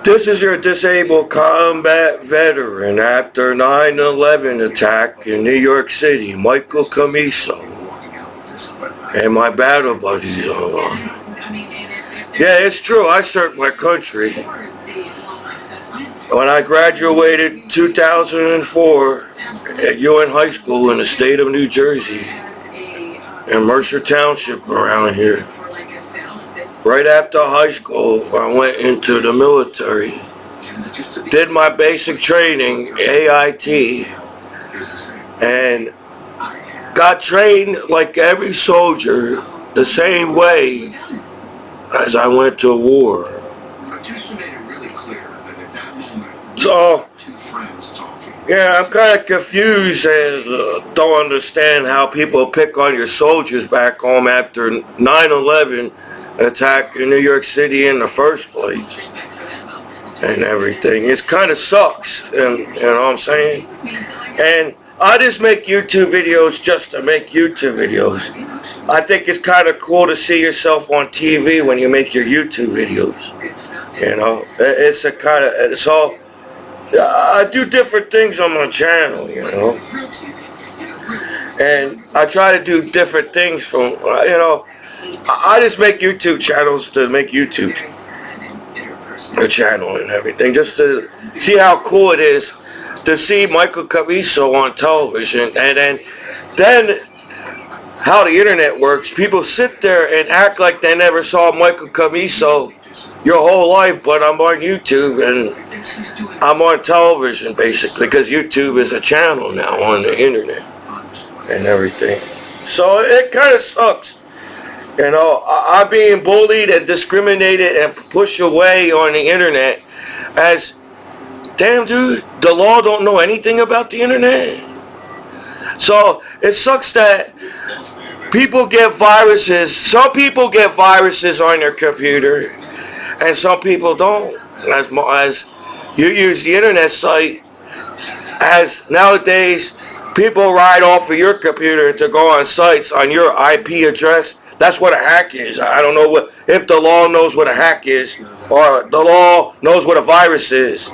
This is your disabled combat veteran after 9/11 attack in New York City, Michael Commiso, and my battle buddies online. Yeah, it's true. I served my country. When I graduated 2004 at UN High School in the state of New Jersey, in Mercer Township around here. Right after high school, I went into the military, did my basic training, AIT, and got trained like every soldier the same way as I went to war. So, yeah, I'm kind of confused and don't understand how people pick on your soldiers back home after 9/11 attack in New York City in the first place and everything. It kind of sucks, and you know what I'm saying? And I just make YouTube videos just to make YouTube videos. I think it's kind of cool to see yourself on TV when you make your YouTube videos. You know, it's a kind of, it's all, I do different things on my channel, you know. And I try to do different things from, you know, I just make YouTube channels to make YouTube a channel and everything, just to see how cool it is to see Michael Commiso on television, and then how the internet works. People sit there and act like they never saw Michael Commiso your whole life, but I'm on YouTube and I'm on television basically, because YouTube is a channel now on the internet and everything. So it kind of sucks. You know, I'm being bullied and discriminated and pushed away on the internet as, damn dude, the law don't know anything about the internet. So it sucks that people get viruses. Some people get viruses on their computer and some people don't. As you use the internet site, as nowadays people ride off of your computer to go on sites on your IP address. That's what a hack is. I don't know if the law knows what a hack is, or the law knows what a virus is.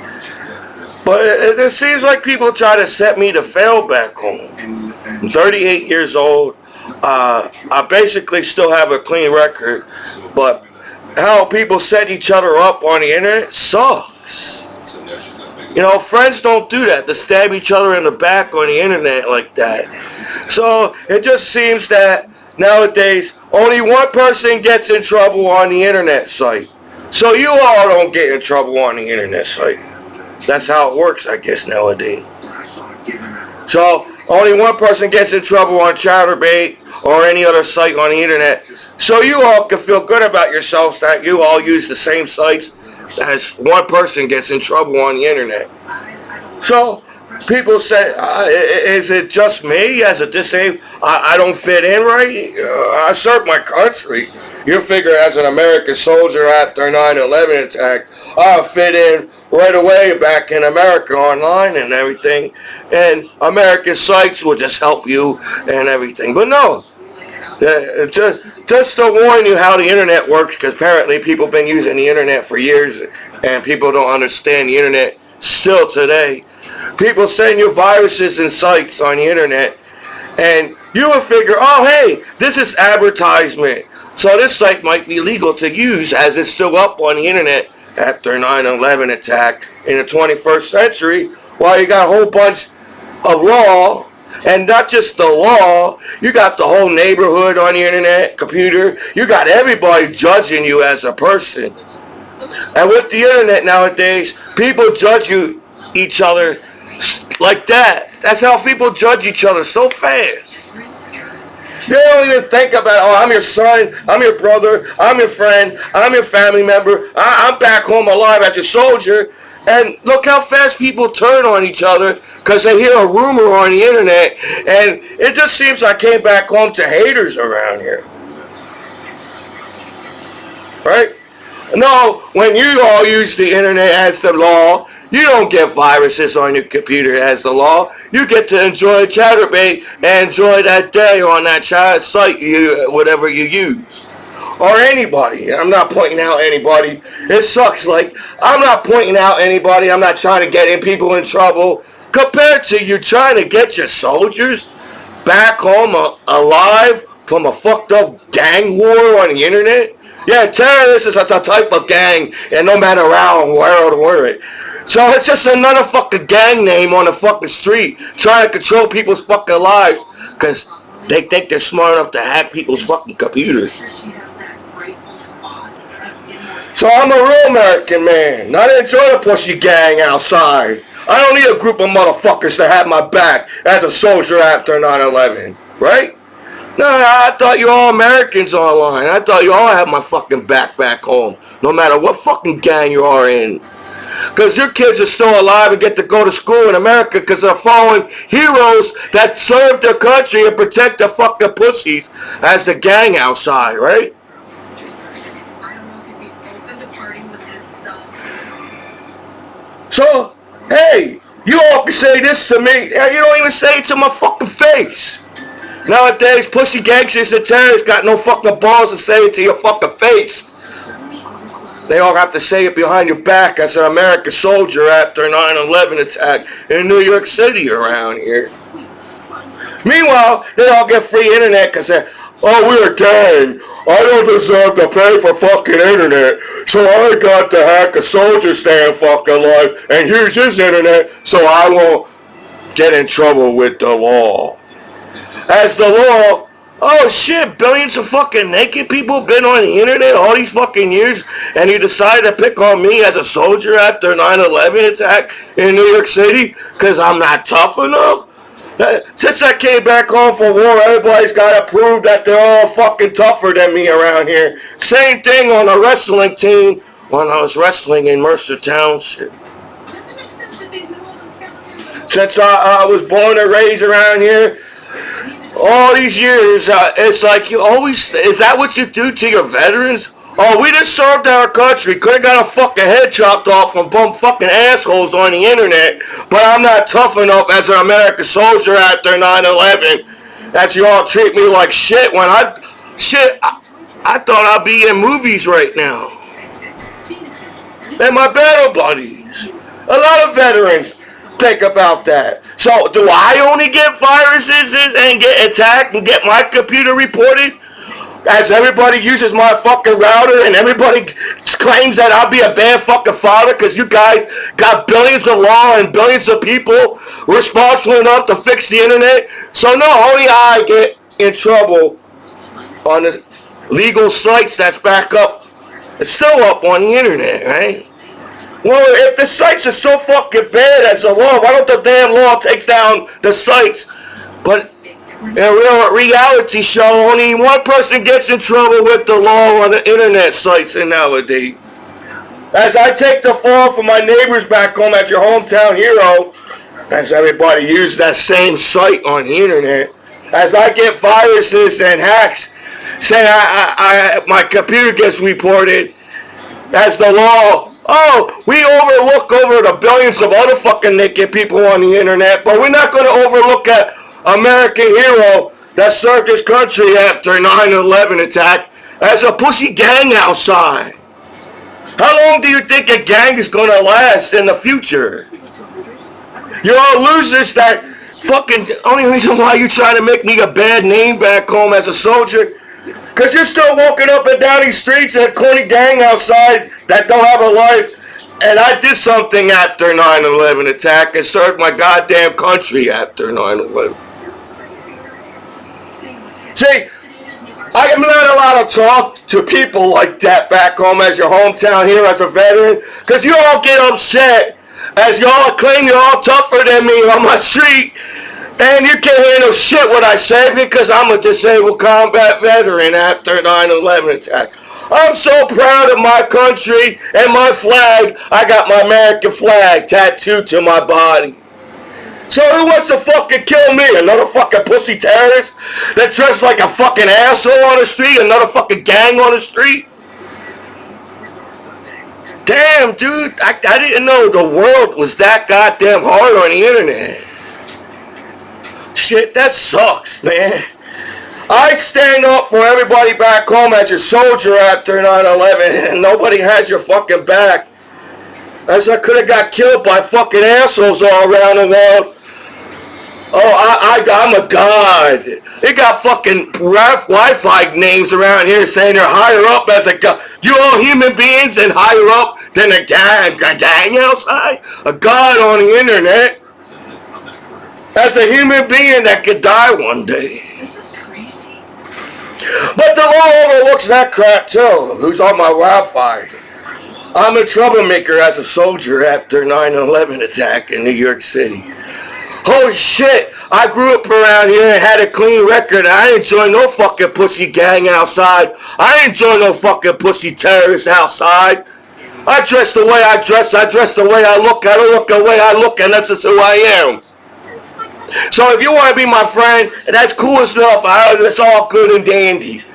But it seems like people try to set me to fail back home. I'm 38 years old. I basically still have a clean record, but how people set each other up on the internet sucks. You know, friends don't do that, to stab each other in the back on the internet like that. So it just seems that nowadays only one person gets in trouble on the internet site. So you all don't get in trouble on the internet site. That's how it works, I guess, nowadays. So only one person gets in trouble on Chatterbait or any other site on the internet. So you all can feel good about yourselves that you all use the same sites as one person gets in trouble on the internet. So people say, is it just me as a disabled? I don't fit in right? I served my country. You figure as an American soldier after 9/11 attack, I'll fit in right away back in America online and everything. And American sites will just help you and everything. But no, just to warn you how the internet works, because apparently people have been using the internet for years and people don't understand the internet still today. People send you viruses and sites on the internet, and you will figure, oh hey, this is advertisement, so this site might be legal to use as it's still up on the internet after 9/11 attack in the 21st century, while you got a whole bunch of law, and not just the law, you got the whole neighborhood on the internet, computer, you got everybody judging you as a person. And with the internet nowadays, people judge each other like that. That's how people judge each other so fast. You don't even think about, oh, I'm your son, I'm your brother, I'm your friend, I'm your family member, I'm back home alive as a soldier. And look how fast people turn on each other because they hear a rumor on the internet. And it just seems I came back home to haters around here. Right? No, when you all use the internet as the law, you don't get viruses on your computer as the law. You get to enjoy Chatterbait and enjoy that day on that chat site, whatever you use. or anybody. I'm not pointing out anybody. It sucks. Like, I'm not pointing out anybody. I'm not trying to get people in trouble. Compared to you trying to get your soldiers back home alive from a fucked up gang war on the internet. Yeah, terrorists is a type of gang, and no matter around where we're it. So it's just another fucking gang name on the fucking street trying to control people's fucking lives because they think they're smart enough to hack people's fucking computers. So I'm a real American man, not enjoy the pussy gang outside. I don't need a group of motherfuckers to have my back as a soldier after 9/11, right? No, I thought you all Americans online. I thought you all had my fucking back home, no matter what fucking gang you are in. Because your kids are still alive and get to go to school in America because they're following heroes that serve their country and protect their fucking pussies as the gang outside, right? So, hey, you all can say this to me. You don't even say it to my fucking face. Nowadays, pussy gangsters and terrorists got no fucking balls to say it to your fucking face. They all have to say it behind your back as an American soldier after a 9/11 attack in New York City around here. Meanwhile, they all get free internet because they're, oh, we're a gang. I don't deserve to pay for fucking internet, so I got to hack a soldier staying fucking alive and use his internet so I won't get in trouble with the law. As the law, oh shit, billions of fucking naked people been on the internet all these fucking years, and you decided to pick on me as a soldier after 9/11 attack in New York City because I'm not tough enough? Since I came back home from war, everybody's got to prove that they're all fucking tougher than me around here. Same thing on the wrestling team when I was wrestling in Mercer Township. Since I was born and raised around here, all these years, it's like you always, is that what you do to your veterans? Oh, we just served our country. Could have got a fucking head chopped off from bum fucking assholes on the internet, but I'm not tough enough as an American soldier after 9/11 that you all treat me like shit when I thought I'd be in movies right now. And my battle buddies. A lot of veterans think about that. So do I only get viruses and get attacked and get my computer reported? As everybody uses my fucking router and everybody claims that I'll be a bad fucking father because you guys got billions of law and billions of people responsible enough to fix the internet. So no, only I get in trouble on the legal sites that's back up. It's still up on the internet, right? Well, if the sites are so fucking bad as a law, why don't the damn law take down the sites? But in a real reality show, only one person gets in trouble with the law on the internet sites nowadays. As I take the fall for my neighbors back home at your hometown hero, as everybody uses that same site on the internet, as I get viruses and hacks, say my computer gets reported, as the law, oh, we overlook over the billions of other fucking naked people on the internet, but we're not going to overlook at American hero that served his country after 9/11 attack as a pussy gang outside. How long do you think a gang is going to last in the future? You're all losers that fucking, only reason why you're trying to make me a bad name back home as a soldier, because you're still walking up and down these streets and a corny gang outside that don't have a life. And I did something after 9/11 attack and served my goddamn country after 9/11. See, I am not allowed to talk to people like that back home as your hometown here as a veteran, because you all get upset as y'all claim you're all tougher than me on my street, and you can't hear no shit what I say because I'm a disabled combat veteran after 9/11 attack. I'm so proud of my country and my flag. I got my American flag tattooed to my body. So who wants to fucking kill me? Another fucking pussy terrorist that dressed like a fucking asshole on the street? Another fucking gang on the street? Damn, dude, I didn't know the world was that goddamn hard on the internet. Shit, that sucks, man. I stand up for everybody back home as a soldier after 9/11, and nobody has your fucking back. As I could have got killed by fucking assholes all around the world. Oh, I'm a god. They got fucking Wi-Fi names around here saying they're higher up as a god. You all human beings and higher up than a gang outside? A god on the internet. As a human being that could die one day. But the law overlooks that crap too. Who's on my Wi-Fi? I'm a troublemaker as a soldier after 9/11 attack in New York City. Holy shit, I grew up around here and had a clean record. I didn't join no fucking pussy gang outside. I didn't join no fucking pussy terrorists outside. I dress the way I dress the way I look the way I look, and that's just who I am. So if you want to be my friend, that's cool enough. It's all good and dandy.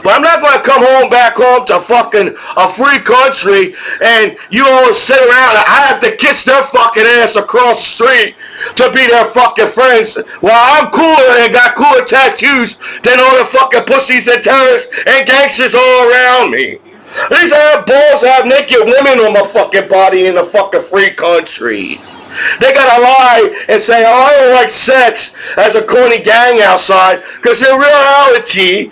But I'm not going to come back home to fucking a free country and you all sit around and I have to kiss their fucking ass across the street to be their fucking friends. Well, I'm cooler and got cooler tattoos than all the fucking pussies and terrorists and gangsters all around me. At least I have balls to have naked women on my fucking body in a fucking free country. They gotta lie and say, oh, I don't like sex as a corny gang outside, because in reality,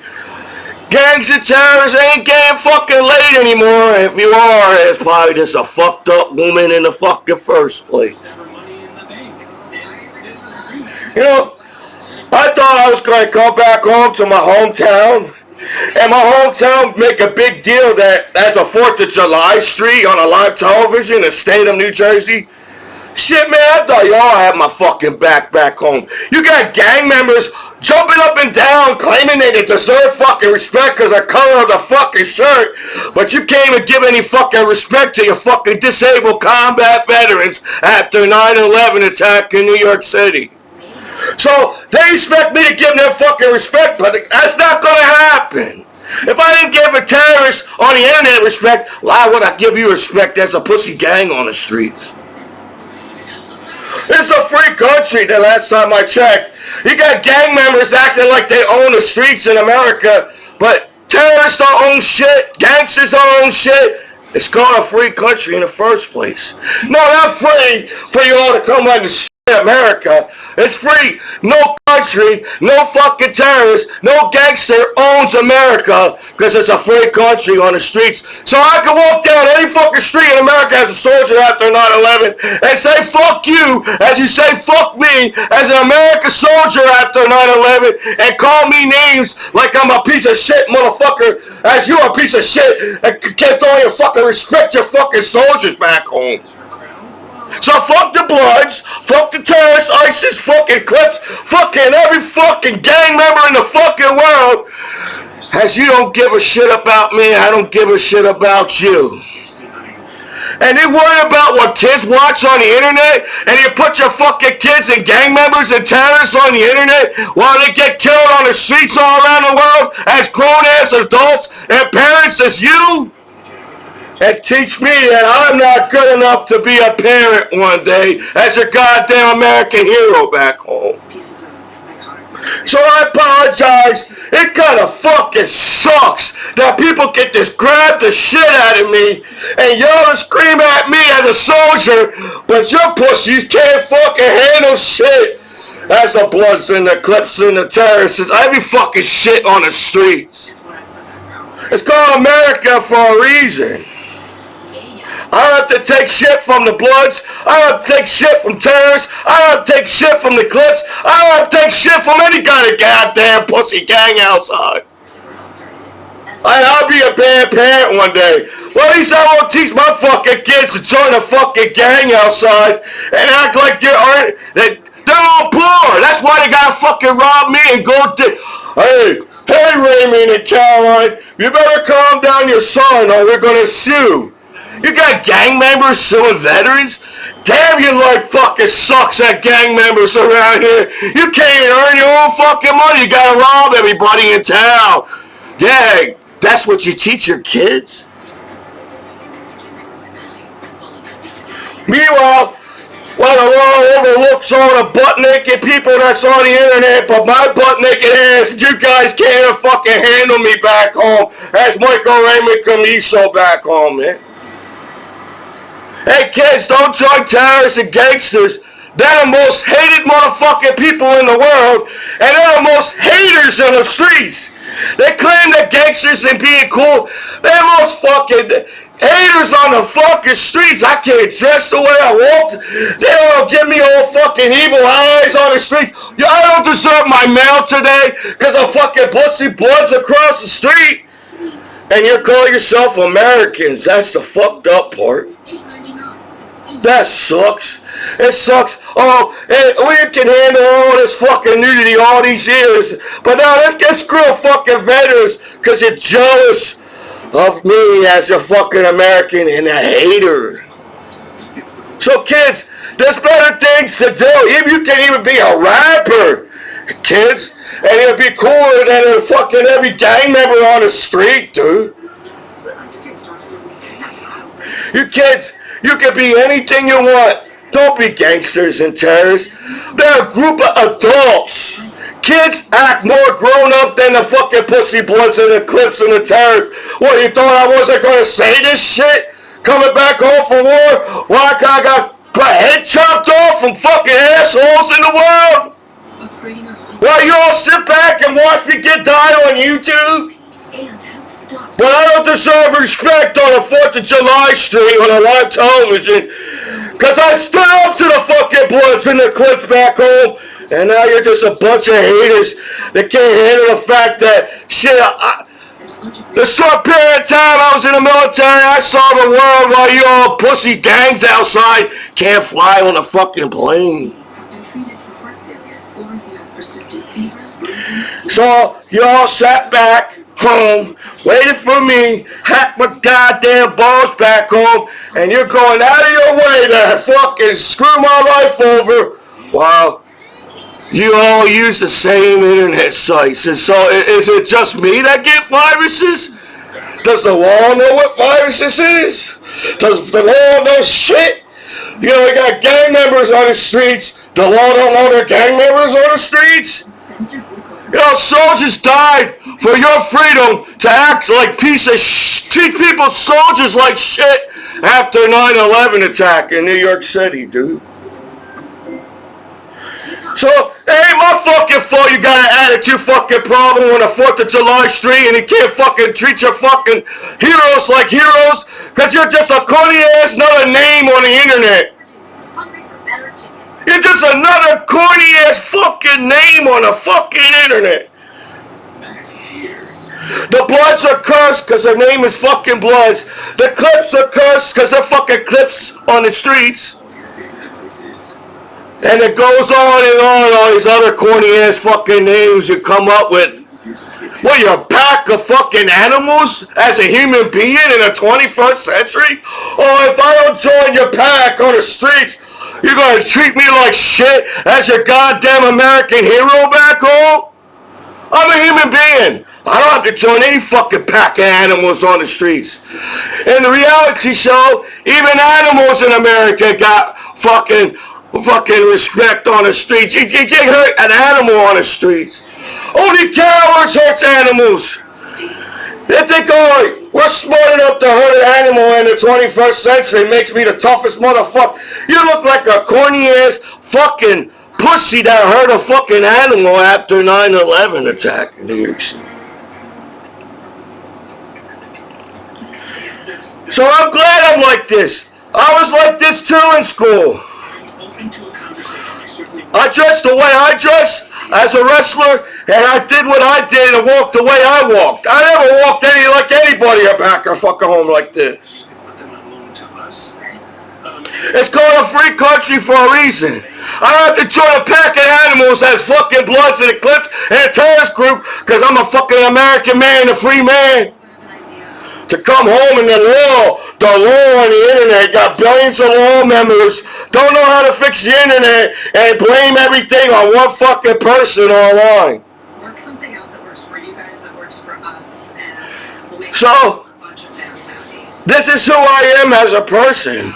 gangs and terrorists ain't getting fucking laid anymore. If you are, it's probably just a fucked up woman in the fucking first place. You know, I thought I was going to come back home to my hometown, and my hometown make a big deal that that's a 4th of July street on a live television in the state of New Jersey. Shit, man, I thought y'all had my fucking back home. You got gang members jumping up and down claiming they deserve fucking respect because of the color of the fucking shirt, but you can't even give any fucking respect to your fucking disabled combat veterans after 9/11 attack in New York City. So they expect me to give them fucking respect, but that's not gonna happen. If I didn't give a terrorist on the internet respect, why would I give you respect as a pussy gang on the streets? It's a free country the last time I checked. You got gang members acting like they own the streets in America, but terrorists don't own shit, gangsters don't own shit. It's called a free country in the first place. No, not free for you all to come on the street of America. It's free. No country, no fucking terrorist, no gangster owns America because it's a free country on the streets. So I can walk down any fucking street in America as a soldier after 9/11 and say fuck you as you say fuck me as an American soldier after 9/11 and call me names like I'm a piece of shit motherfucker as you a piece of shit and can't throw your fucking respect your fucking soldiers back home. So fuck the Bloods, fuck the terrorists, ISIS, fucking Clips, fucking every fucking gang member in the fucking world. As you don't give a shit about me, I don't give a shit about you. And they worry about what kids watch on the internet, and you put your fucking kids and gang members and terrorists on the internet while they get killed on the streets all around the world as grown-ass adults and parents as you? And teach me that I'm not good enough to be a parent one day as a goddamn American hero back home. So I apologize. It kind of fucking sucks that people get this grab the shit out of me and yell and scream at me as a soldier, but your pussies can't fucking handle shit. That's the Bloods and the Clips and the terrorists. Every fucking shit on the streets. It's called America for a reason. I don't have to take shit from the Bloods. I don't have to take shit from terrorists. I don't have to take shit from the Clips. I don't have to take shit from any kind of goddamn pussy gang outside. I'll be a bad parent one day. Well, at least I won't teach my fucking kids to join a fucking gang outside and act like they're all poor. That's why they gotta fucking rob me and go to... Hey, Raymond and Caroline, you better calm down your son or we're gonna sue. You got gang members suing veterans? Damn, your life fucking sucks at gang members around here. You can't even earn your own fucking money. You gotta rob everybody in town. Yeah, that's what you teach your kids? Meanwhile, while the law overlooks jokes on the butt naked people that's on the internet, but my butt naked ass, you guys can't even fucking handle me back home. That's Michael Raymond Commiso back home, man. Hey kids, don't join terrorists and gangsters. They're the most hated motherfucking people in the world, and they're the most haters in the streets. They claim they're gangsters and being cool. They're most fucking haters on the fucking streets. I can't dress the way I walk. They all give me all fucking evil eyes on the street. I don't deserve my mail today because of fucking pussy bloods across the street. And you call yourself Americans. That's the fucked up part. That sucks. It sucks. Oh, we can handle all this fucking nudity all these years. But now let's get screwed fucking veterans because you're jealous of me as a fucking American and a hater. So kids, there's better things to do. You can even be a rapper, kids. And it'll be cooler than fucking every gang member on the street, dude. You kids, you can be anything you want. Don't be gangsters and terrorists. They're a group of adults. Kids act more grown up than the fucking pussy blunts and the clips and the terrorists. What, you thought I wasn't going to say this shit? Coming back home from war? Why I got my head chopped off from fucking assholes in the world? While you all sit back and watch me get died on YouTube? But I don't deserve respect on a 4th of July street on a live television. Because I stood up to the fucking bloods and the clips back home. And now you're just a bunch of haters that can't handle the fact that, shit, the short period of time I was in the military, I saw the world while you all pussy gangs outside can't fly on a fucking plane. So you all sat back home, waited for me, hacked my goddamn balls back home, and you're going out of your way to fucking screw my life over while you all use the same internet sites. And so is it just me that get viruses? Does the law know what viruses is? Does the law know shit? You know, you got gang members on the streets. The law don't know their gang members on the streets? You know, soldiers died for your freedom to act like piece of treat people, soldiers like shit after 9/11 attack in New York City, dude. So, it ain't my fucking fault you got an attitude fucking problem on the 4th of July street and you can't fucking treat your fucking heroes like heroes because you're just a corny ass another name on the internet. You're just another corny ass fucking name on the fucking internet. The Bloods are cursed because their name is fucking Bloods. The Clips are cursed because they're fucking Clips on the streets. And it goes on and on, all these other corny ass fucking names you come up with. What, you're a pack of fucking animals as a human being in the 21st century? Oh, if I don't join your pack on the streets, you're gonna treat me like shit as your goddamn American hero back home? I'm a human being. I don't have to join any fucking pack of animals on the streets. In the reality show, even animals in America got fucking respect on the streets. You can't hurt an animal on the streets. Only cowards hurt animals. They think, oh, we're smart enough to hurt an animal in the 21st century. Makes me the toughest motherfucker. You look like a corny ass fucking pussy that hurt a fucking animal after 9/11 attack in New York City. So I'm glad I'm like this. I was like this too in school. I dressed the way I dress as a wrestler, and I did what I did and walked the way I walked. I never walked like anybody back or fucking home like this. It's called a free country for a reason. I don't have to join a pack of animals as fucking Bloods and Eclipse and a terrorist group because I'm a fucking American man, a free man. To come home and the law on the internet, got billions of law members, don't know how to fix the internet, and blame everything on one fucking person online. Work something out that works for you guys, that works for us, and we'll make so, a bunch of fans happy. This is who I am as a person.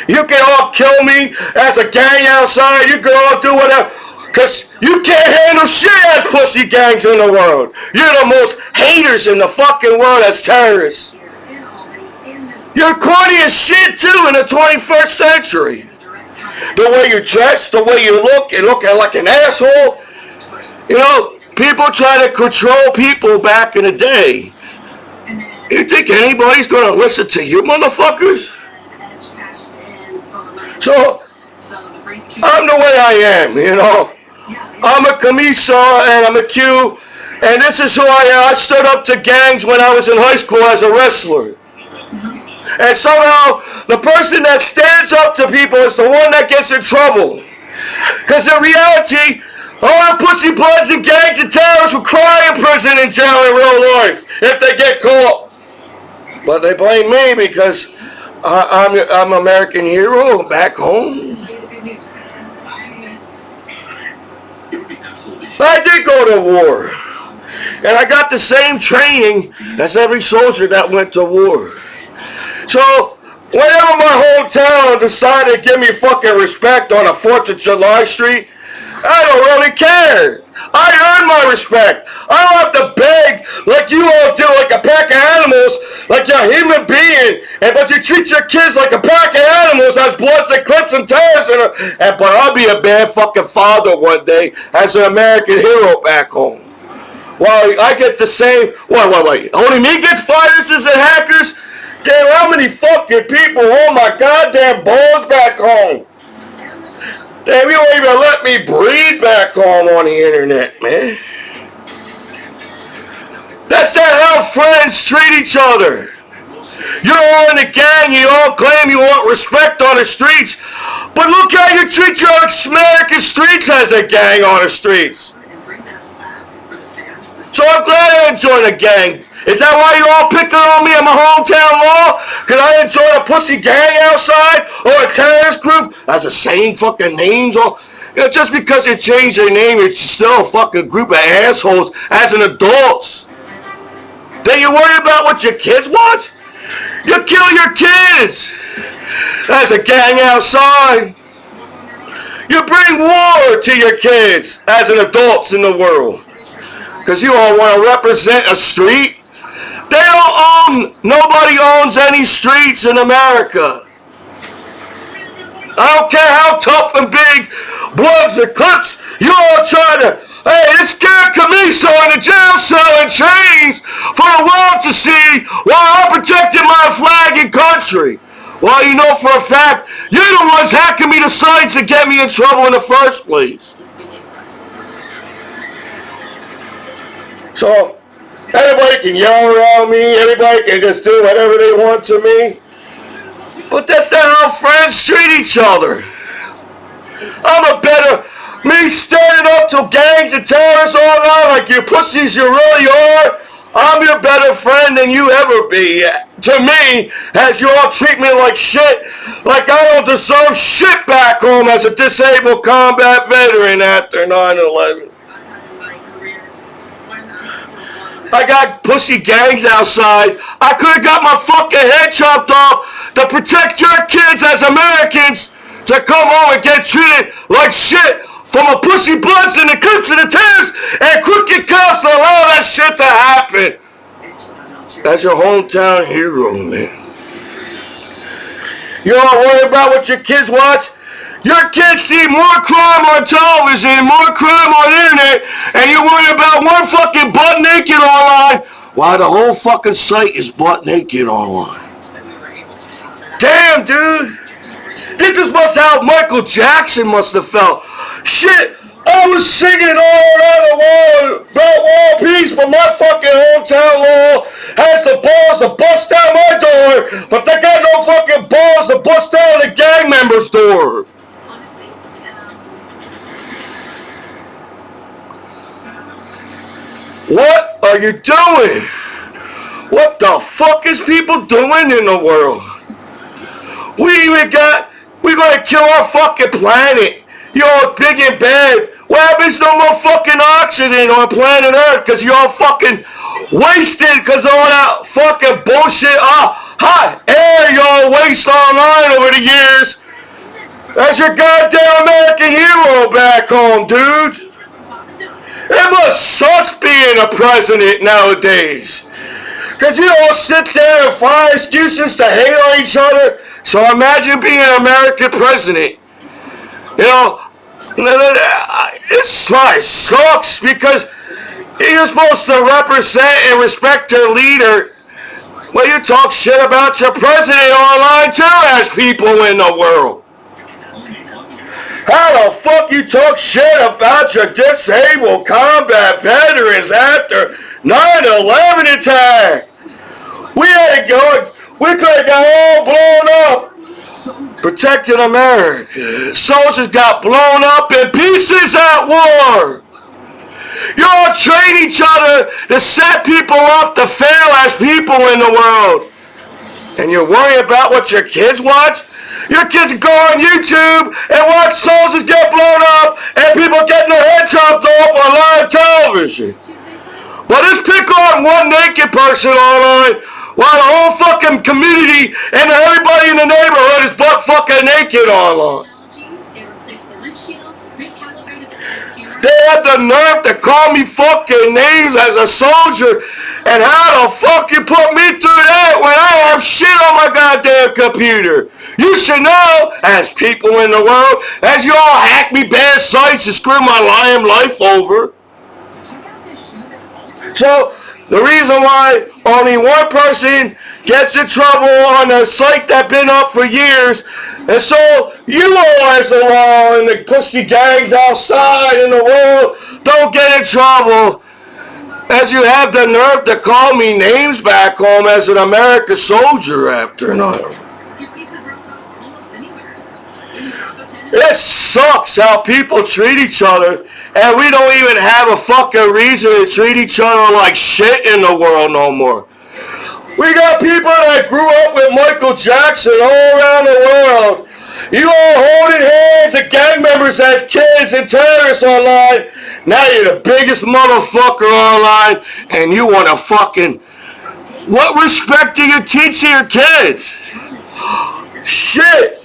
You can all kill me as a gang outside. You can all do whatever. Because you can't handle shit as pussy gangs in the world. You're the most haters in the fucking world as terrorists. You're corny as shit too in the 21st century. The way you dress, the way you look like an asshole. You know, people try to control people back in the day. You think anybody's gonna listen to you motherfuckers? So, I'm the way I am, you know. I'm a Commiso and I'm a Q, and this is who I am. I stood up to gangs when I was in high school as a wrestler. And somehow, the person that stands up to people is the one that gets in trouble. Because in reality, all the pussy bloods and gangs and terrorists will cry in prison and jail in real life if they get caught. But they blame me because I'm an American hero back home. I did go to war. And I got the same training as every soldier that went to war. So, whenever my hometown decided to give me fucking respect on a 4th of July street, I don't really care. I earn my respect. I don't have to beg like you all do, like a pack of animals, like you're a human being, but you treat your kids like a pack of animals as bloods and clips and tears. But I'll be a bad fucking father one day as an American hero back home. Well, I get the same. Wait. Only me gets viruses and hackers? Damn, how many fucking people hold my goddamn balls back home? Damn, you won't even let me breathe back home on the internet, man. That's not how friends treat each other. You're all in the gang, you all claim you want respect on the streets, but look how you treat your American streets as a gang on the streets. So I'm glad I joined a gang. Is that why you all picking on me in my hometown law? Because I didn't join a pussy gang outside or a terrorist group? That's the same fucking names. Just because you changed your name, you're still a fucking group of assholes as an adult. Then you worry about what your kids want? You kill your kids as a gang outside. You bring war to your kids as an adults in the world. Because you all want to represent a street. They don't nobody owns any streets in America. I don't care how tough and big bloods and clips you all try to, hey, it's scared Commiso in the jail cell and chains for the world to see while I'm protecting my flag and country. Well, you know for a fact, you're the ones hacking me to sites and get me in trouble in the first place. So, everybody can yell around me, everybody can just do whatever they want to me. But that's not how friends treat each other. Me standing up to gangs and terrorists all around like you pussies you really are. I'm your better friend than you ever be. To me, as you all treat me like shit, like I don't deserve shit back home as a disabled combat veteran after 9/11. I got pussy gangs outside. I could have got my fucking head chopped off to protect your kids as Americans to come home and get treated like shit from a pussy bloods and the clips and the tears and crooked cops to allow that shit to happen. That's your hometown hero, man. You don't worry about what your kids watch? Your kids see more crime on television, more crime on the internet, and you worry about one fucking butt naked online while the whole fucking site is butt naked online. Damn, dude. This is how Michael Jackson must have felt. Shit, I was singing all around the world about world peace, but my fucking hometown law has the balls to bust down my door, but they got no fucking balls to bust down the gang member's door. What are you doing? What the fuck is people doing in the world? We're gonna kill our fucking planet. You're all big and bad. What happens? No more fucking oxygen on planet Earth because you're all fucking wasted because of all that fucking bullshit. hot air y'all waste online over the years. That's your goddamn American hero back home, dude. It must suck being a president nowadays. Because you all sit there and find excuses to hate on each other. So imagine being an American president. You know, it sucks because you're supposed to represent and respect your leader. Well, you talk shit about your president online too as people in the world. How the fuck you talk shit about your disabled combat veterans after 9/11 attack? We could have got all blown up protecting America. Soldiers got blown up in pieces at war. You all train each other to set people up to fail as people in the world. And you're worried about what your kids watch? Your kids go on YouTube and watch soldiers get blown up and people getting their head chopped off on live television. But let's pick on one naked person online while the whole fucking community and everybody in the neighborhood is butt fucking naked online. They have the nerve to call me fucking names as a soldier, and how the fuck you put me through that when I have shit on my goddamn computer? You should know, as people in the world, as you all hack me bad sites to screw my lying life over. So, the reason why only one person gets in trouble on a site that's been up for years, and so you all as the law and the pussy gangs outside in the world don't get in trouble, as you have the nerve to call me names back home as an American soldier after 9/11. It sucks how people treat each other, and we don't even have a fucking reason to treat each other like shit in the world no more. We got people that grew up with Michael Jackson all around the world. You all holding hands and gang members as kids and terrorists online. Now you're the biggest motherfucker online, and you want to fucking... What respect do you teach your kids? Shit.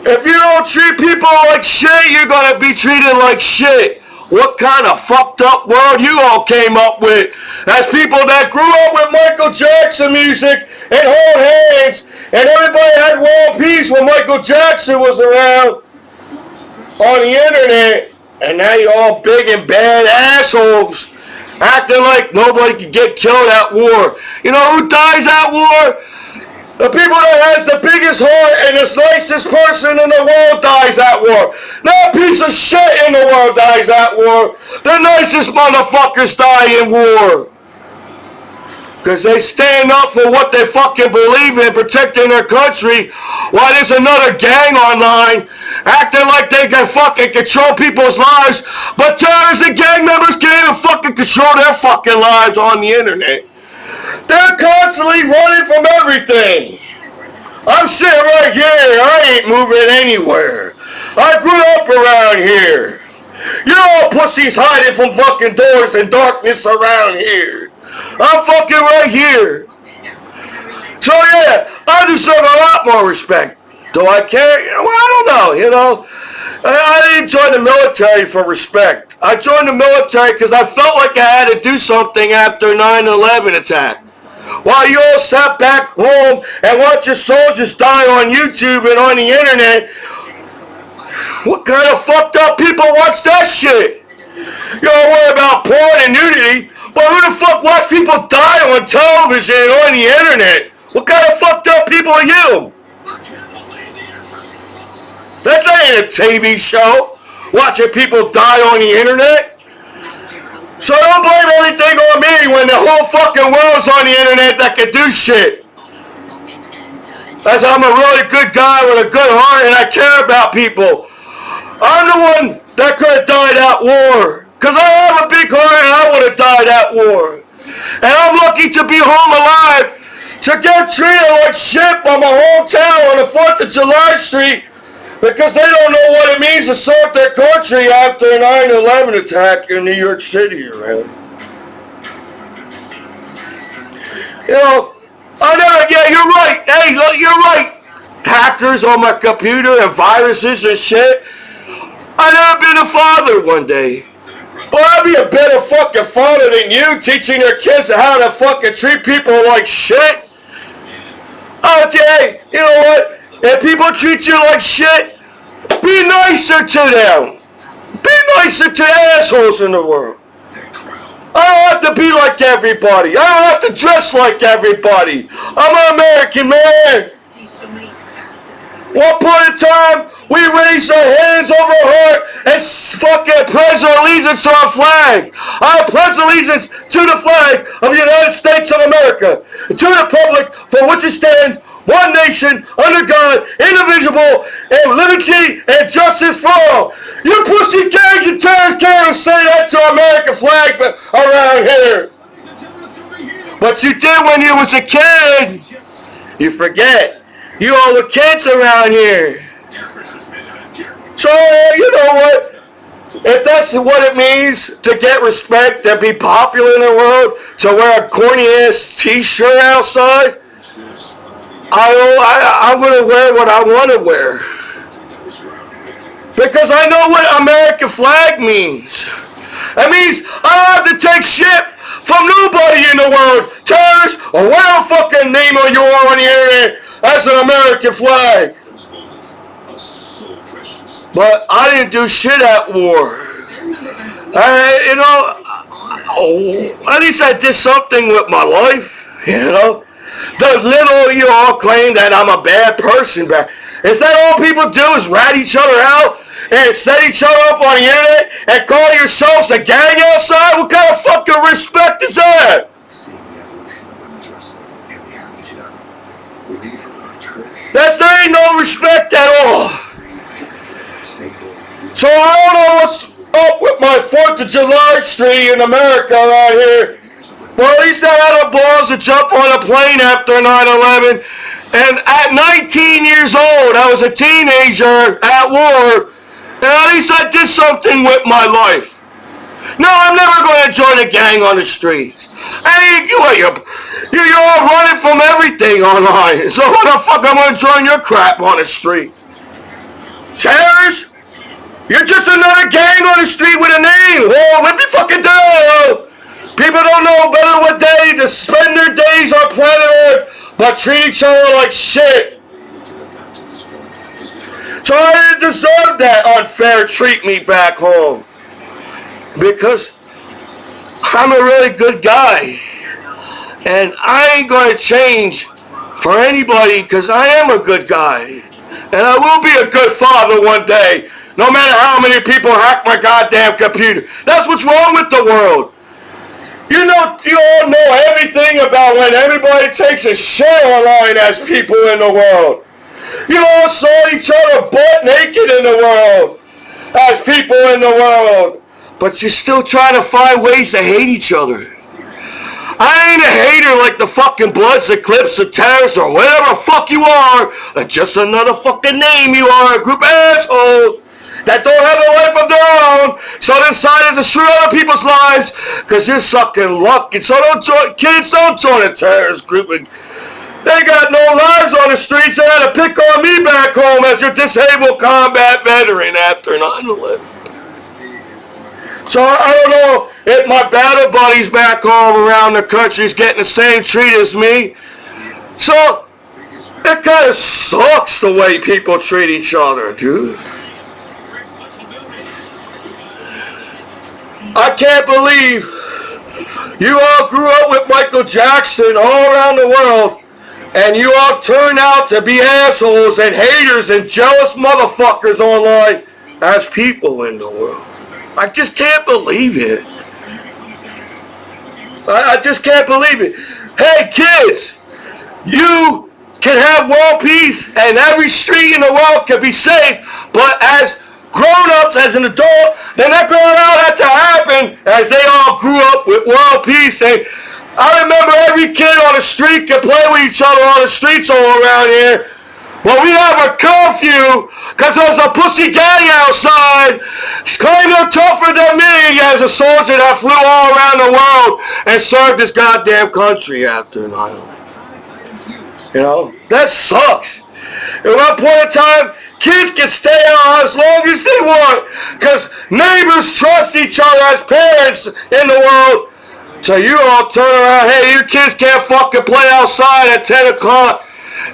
If you don't treat people like shit, you're gonna be treated like shit. What kind of fucked up world you all came up with as people that grew up with Michael Jackson music and hold hands, and everybody had world peace when Michael Jackson was around on the internet, and now you're all big and bad assholes acting like nobody can get killed at war. You know who dies at war? The people that has the biggest heart and the nicest person in the world dies at war. No piece of shit in the world dies at war. The nicest motherfuckers die in war. Because they stand up for what they fucking believe in, protecting their country, while there's another gang online acting like they can fucking control people's lives, but terrorists and gang members can't even fucking control their fucking lives on the internet. They're constantly running from everything. I'm sitting right here. I ain't moving anywhere. I grew up around here. You're all pussies hiding from fucking doors and darkness around here. I'm fucking right here. So yeah, I deserve a lot more respect. Do I care? Well, I don't know, you know. I didn't join the military for respect. I joined the military because I felt like I had to do something after 9/11 attack. While you all sat back home and watch your soldiers die on YouTube and on the internet, what kind of fucked up people watch that shit? You don't worry about porn and nudity, but who the fuck watch people die on television and on the internet? What kind of fucked up people are you? That ain't a TV show, watching people die on the internet. So don't blame everything on me when the whole fucking world's on the internet that can do shit. As I'm a really good guy with a good heart and I care about people. I'm the one that could have died at war. Because I have a big heart and I would have died at war. And I'm lucky to be home alive to get treated like shit by my hometown on the 4th of July street. Because they don't know what it means to serve their country after a 9/11 attack in New York City around. You know, I never, yeah, you're right. Hey, look, you're right. Hackers on my computer and viruses and shit. I never been a father one day. Well, I'd be a better fucking father than you, teaching your kids how to fucking treat people like shit. Oh, hey, you know what? If people treat you like shit, be nicer to them. Be nicer to assholes in the world. I don't have to be like everybody. I don't have to dress like everybody. I'm an American man. One point in time, we raised our hands over our heart and fucking pledged our allegiance to our flag. I pledge allegiance to the flag of the United States of America, to the republic for which it stands, one nation, under God, indivisible, and liberty and justice for all. You pussy gangs and terrorists can't even say that to our American flag around here. But you did when you was a kid. You forget. You all were kids around here. So, you know what? If that's what it means to get respect and be popular in the world, to wear a corny ass t-shirt outside, I'm going to wear what I want to wear. Because I know what American flag means. That means I don't have to take shit from nobody in the world, terrorists, or whatever fucking name you are on the internet. That's an American flag. But I didn't do shit at war. You know, at least I did something with my life, you know. The little you all claim that I'm a bad person, but is that all people do is rat each other out and set each other up on the internet and call yourselves a gang outside? What kind of fucking respect is that? There ain't no respect at all. So I don't know what's up with my 4th of July street in America around here. Well, at least I had the balls to jump on a plane after 9/11. And at 19 years old, I was a teenager at war. And at least I did something with my life. No, I'm never going to join a gang on the streets. Hey, you're all running from everything online. So what the fuck am I going to join your crap on the street? Terrorists? You're just another gang on the street with a name. Oh, let me fucking do. People don't know better what day to spend their days on planet Earth, but treat each other like shit. So I didn't deserve that unfair treat me back home. Because I'm a really good guy. And I ain't going to change for anybody because I am a good guy. And I will be a good father one day. No matter how many people hack my goddamn computer. That's what's wrong with the world. You know, you all know everything about when everybody takes a shit online as people in the world. You all saw each other butt naked in the world as people in the world. But you're still trying to find ways to hate each other. I ain't a hater like the fucking Bloods, Eclipse, or Terrorists, or whatever the fuck you are. Just another fucking name you are, a group of assholes that don't have a life of their own, so they decided to destroy other people's lives because you're sucking luck. And so kids don't join a terrorist group. And they got no lives on the streets. They had to pick on me back home as your disabled combat veteran after 9/11. So I don't know if my battle buddies back home around the country is getting the same treat as me. So it kind of sucks the way people treat each other, dude. I can't believe you all grew up with Michael Jackson all around the world and you all turned out to be assholes and haters and jealous motherfuckers online as people in the world. I just can't believe it. I just can't believe it. Hey kids, you can have world peace and every street in the world can be safe, but as grown-ups, as an adult, they're not going to allow that to happen as they all grew up with world peace. And I remember every kid on the street could play with each other on the streets all around here. Well, we have a curfew because there's a pussy gang outside claiming tougher than me as a soldier that flew all around the world and served this goddamn country after 9/11. You know, that sucks. At one point in time, kids can stay out as long as they want because neighbors trust each other as parents in the world. So you all turn around, hey, your kids can't fucking play outside at 10 o'clock.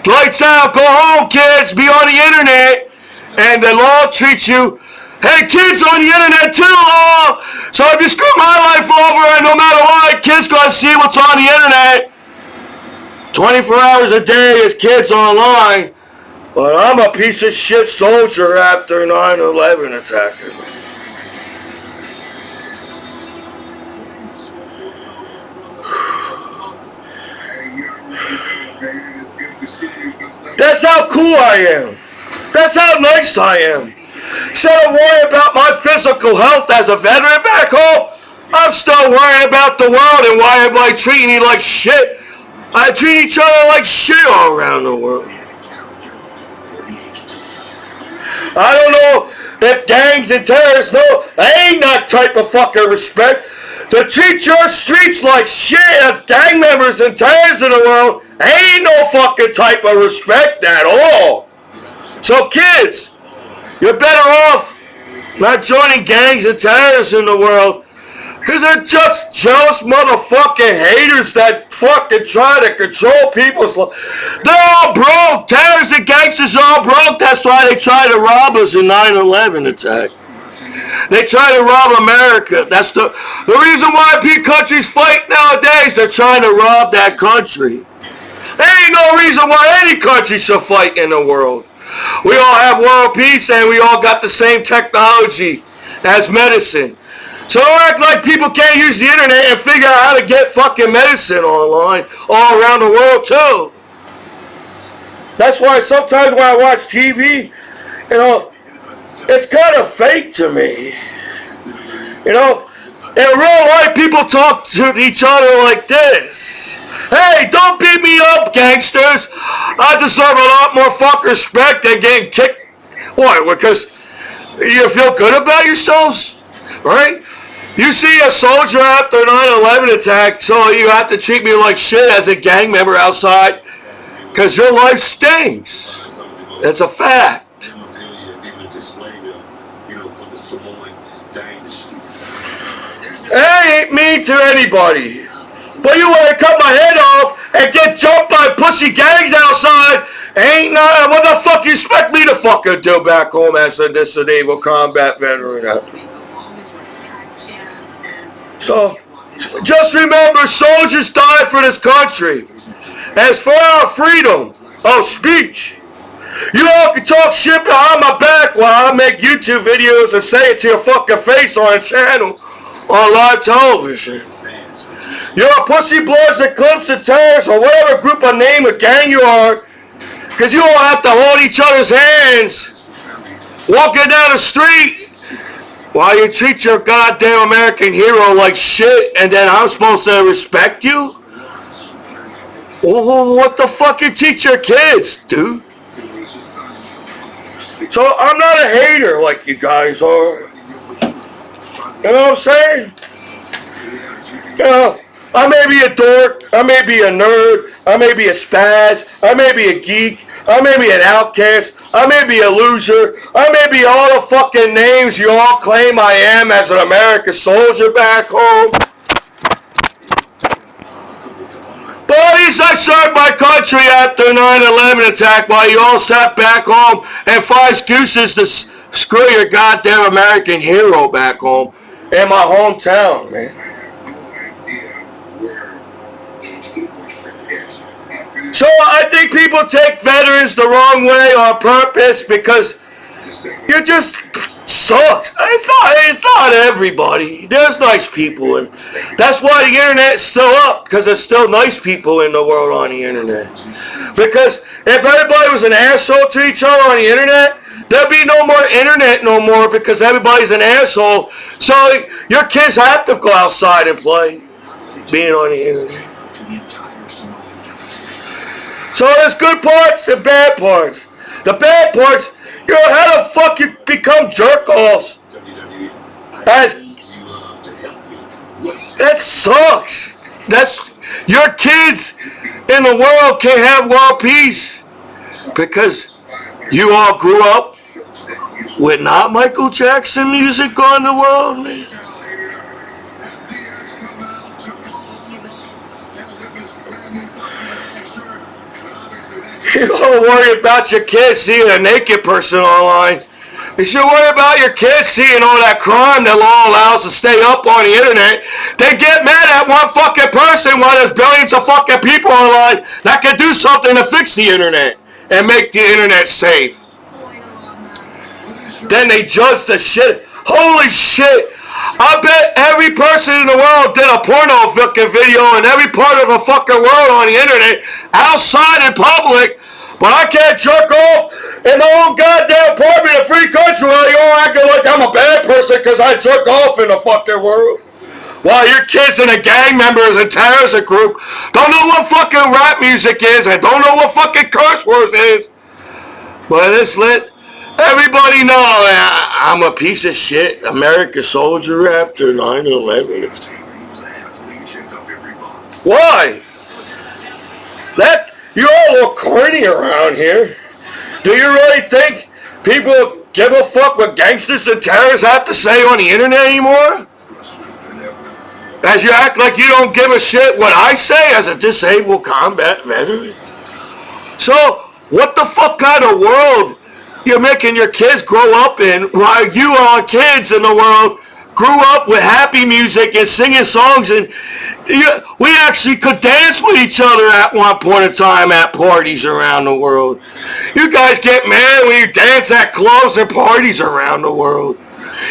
Lights out, go home, kids, be on the internet. And the law treats you, hey, kids on the internet too, law. So if you screw my life over, and no matter what, kids gonna see what's on the internet. 24 hours a day is kids online. But I'm a piece of shit soldier after 9/11 attacking me. That's how cool I am. That's how nice I am. Instead of worrying about my physical health as a veteran back home, I'm still worrying about the world and why everybody treating me like shit. I treat each other like shit all around the world. I don't know if gangs and terrorists know. They ain't that type of fucking respect. To treat your streets like shit as gang members and terrorists in the world ain't no fucking type of respect at all. So kids, you're better off not joining gangs and terrorists in the world because they're just jealous motherfucking haters that fucking try to control people's lives. They're all broke. Terrorists and gangsters are all broke. That's why they tried to rob us in 9/11 attack. They try to rob America. That's the reason why countries fight nowadays. They're trying to rob that country. There ain't no reason why any country should fight in the world. We all have world peace and we all got the same technology as medicine. So don't act like people can't use the internet and figure out how to get fucking medicine online all around the world too. That's why sometimes when I watch TV, you know, it's kind of fake to me. You know, in real life people talk to each other like this. Hey, don't beat me up, gangsters. I deserve a lot more fucking respect than getting kicked. Why? Because you feel good about yourselves? Right? You see a soldier after 9/11 attack, so you have to treat me like shit as a gang member outside because your life stinks. It's a fact. I ain't mean to anybody. But you want to cut my head off and get jumped by pussy gangs outside, ain't nothing. What the fuck you expect me to fucking do back home as a disabled combat veteran? So, just remember, soldiers died for this country. As for our freedom of speech, you all can talk shit behind my back while I make YouTube videos and say it to your fucking face on a channel on live television. You're a pussy bloods and clips and terrorists or whatever group of name or gang you are, because you all have to hold each other's hands walking down the street while you treat your goddamn American hero like shit and then I'm supposed to respect you? Well, what the fuck you teach your kids, dude? So I'm not a hater like you guys are. You know what I'm saying? You know, I may be a dork, I may be a nerd, I may be a spaz, I may be a geek, I may be an outcast, I may be a loser, I may be all the fucking names you all claim I am as an American soldier back home. But at least I served my country after 9/11 attack while you all sat back home and find excuses to screw your goddamn American hero back home in my hometown, man. So I think people take veterans the wrong way on purpose because you just sucks. It's not everybody. There's nice people, and that's why the internet's still up, because there's still nice people in the world on the internet. Because if everybody was an asshole to each other on the internet, there'd be no more internet no more because everybody's an asshole. So your kids have to go outside and play being on the internet. So there's good parts and bad parts. The bad parts, you know, how the fuck you become jerk-offs? That sucks. your kids in the world can't have world peace because you all grew up with not Michael Jackson music on the world, man. You don't worry about your kids seeing a naked person online. You should worry about your kids seeing all that crime that law allows to stay up on the internet. They get mad at one fucking person while there's billions of fucking people online that can do something to fix the internet and make the internet safe. Then they judge the shit. Holy shit. I bet every person in the world did a porno fucking video in every part of the fucking world on the internet, outside in public, but I can't jerk off in my own goddamn apartment in a free country while you're acting like I'm a bad person because I jerk off in the fucking world. While your kids and the gang members and terrorist group don't know what fucking rap music is and don't know what fucking curse words is. But let's let everybody know I'm a piece of shit American soldier after 9/11. Why? You all look corny around here. Do you really think people give a fuck what gangsters and terrorists have to say on the internet anymore? As you act like you don't give a shit what I say as a disabled combat veteran. So, what the fuck kind of world you're making your kids grow up in while you are kids in the world grew up with happy music and singing songs, and we actually could dance with each other at one point in time at parties around the world. You guys get mad when you dance at clubs and parties around the world.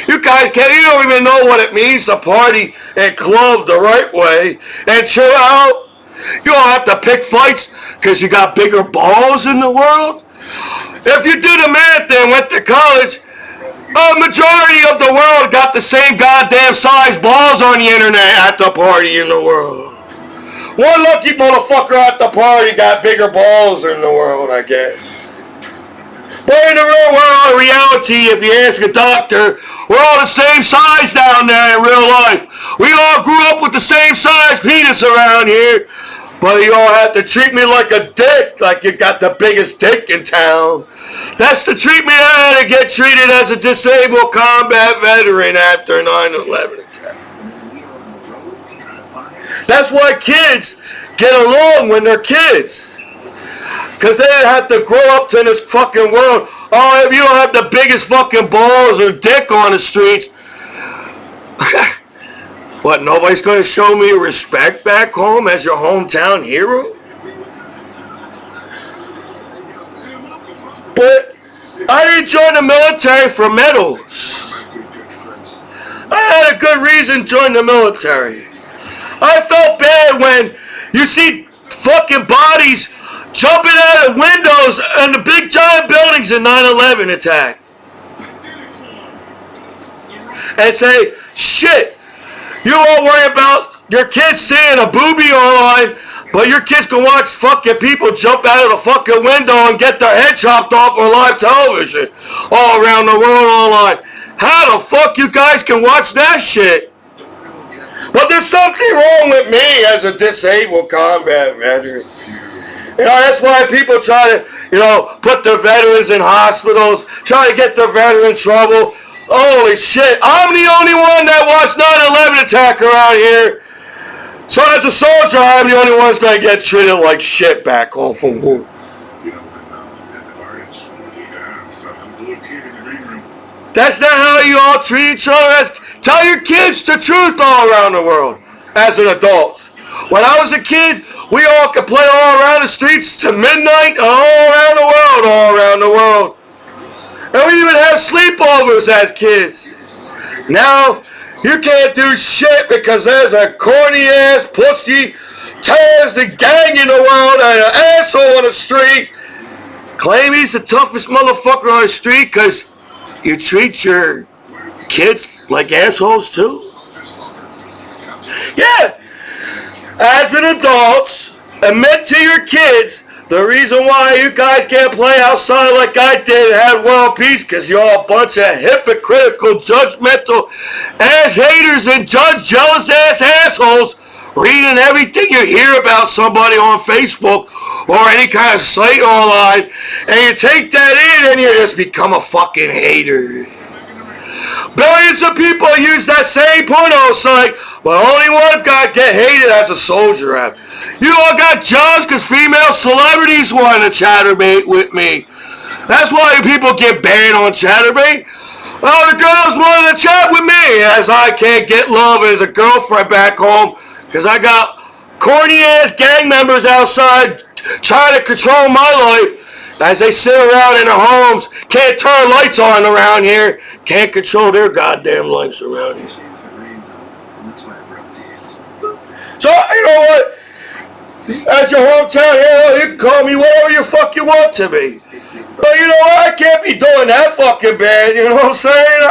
You don't even know what it means to party and club the right way and chill out. You don't have to pick fights because you got bigger balls in the world. If you did the math and went to college, a majority of the world got the same goddamn size balls on the internet at the party in the world. One lucky motherfucker at the party got bigger balls in the world, I guess. But in the real world, reality, if you ask a doctor, we're all the same size down there in real life. We all grew up with the same size penis around here. But you all have to treat me like a dick, like you got the biggest dick in town. That's the treatment I had to get treated as a disabled combat veteran after 9/11 attack. That's why kids get along when they're kids. Because they have to grow up to this fucking world. Oh, if you don't have the biggest fucking balls or dick on the streets, what, nobody's going to show me respect back home as your hometown hero? But I didn't join the military for medals. I had a good reason to join the military. I felt bad when you see fucking bodies jumping out of windows in the big giant buildings in 9/11 attack. And say, shit, you all worry about your kids seeing a boobie online, but your kids can watch fucking people jump out of the fucking window and get their head chopped off on live television all around the world online. How the fuck you guys can watch that shit? But there's something wrong with me as a disabled combat veteran. You know, that's why people try to, put their veterans in hospitals, try to get their veterans in trouble. Holy shit, I'm the only one that watched 9/11 attack around here. So as a soldier, I'm the only one that's going to get treated like shit back home from war. That's not how you all treat each other. Tell your kids the truth all around the world as an adult. When I was a kid, we all could play all around the streets to midnight all around the world. And we even have sleepovers as kids. Now, you can't do shit because there's a corny ass pussy terrorist gang in the world and an asshole on the street. Claim he's the toughest motherfucker on the street because you treat your kids like assholes too? Yeah. As an adult, admit to your kids the reason why you guys can't play outside like I did and have world peace because you're all a bunch of hypocritical, judgmental ass haters and jealous ass assholes reading everything you hear about somebody on Facebook or any kind of site online, and you take that in and you just become a fucking hater. Billions of people use that same porno site, but only one guy get hated as a soldier at. You all got jobs because female celebrities want to chatterbait with me. That's why people get banned on chatterbait. Oh, the girls want to chat with me as I can't get love as a girlfriend back home because I got corny ass gang members outside trying to control my life as they sit around in their homes, can't turn lights on around here, can't control their goddamn lives around here. So, you know what? As your hometown hero, you can call me whatever you fuck you want to be. But you know what? I can't be doing that fucking bad, you know what I'm saying?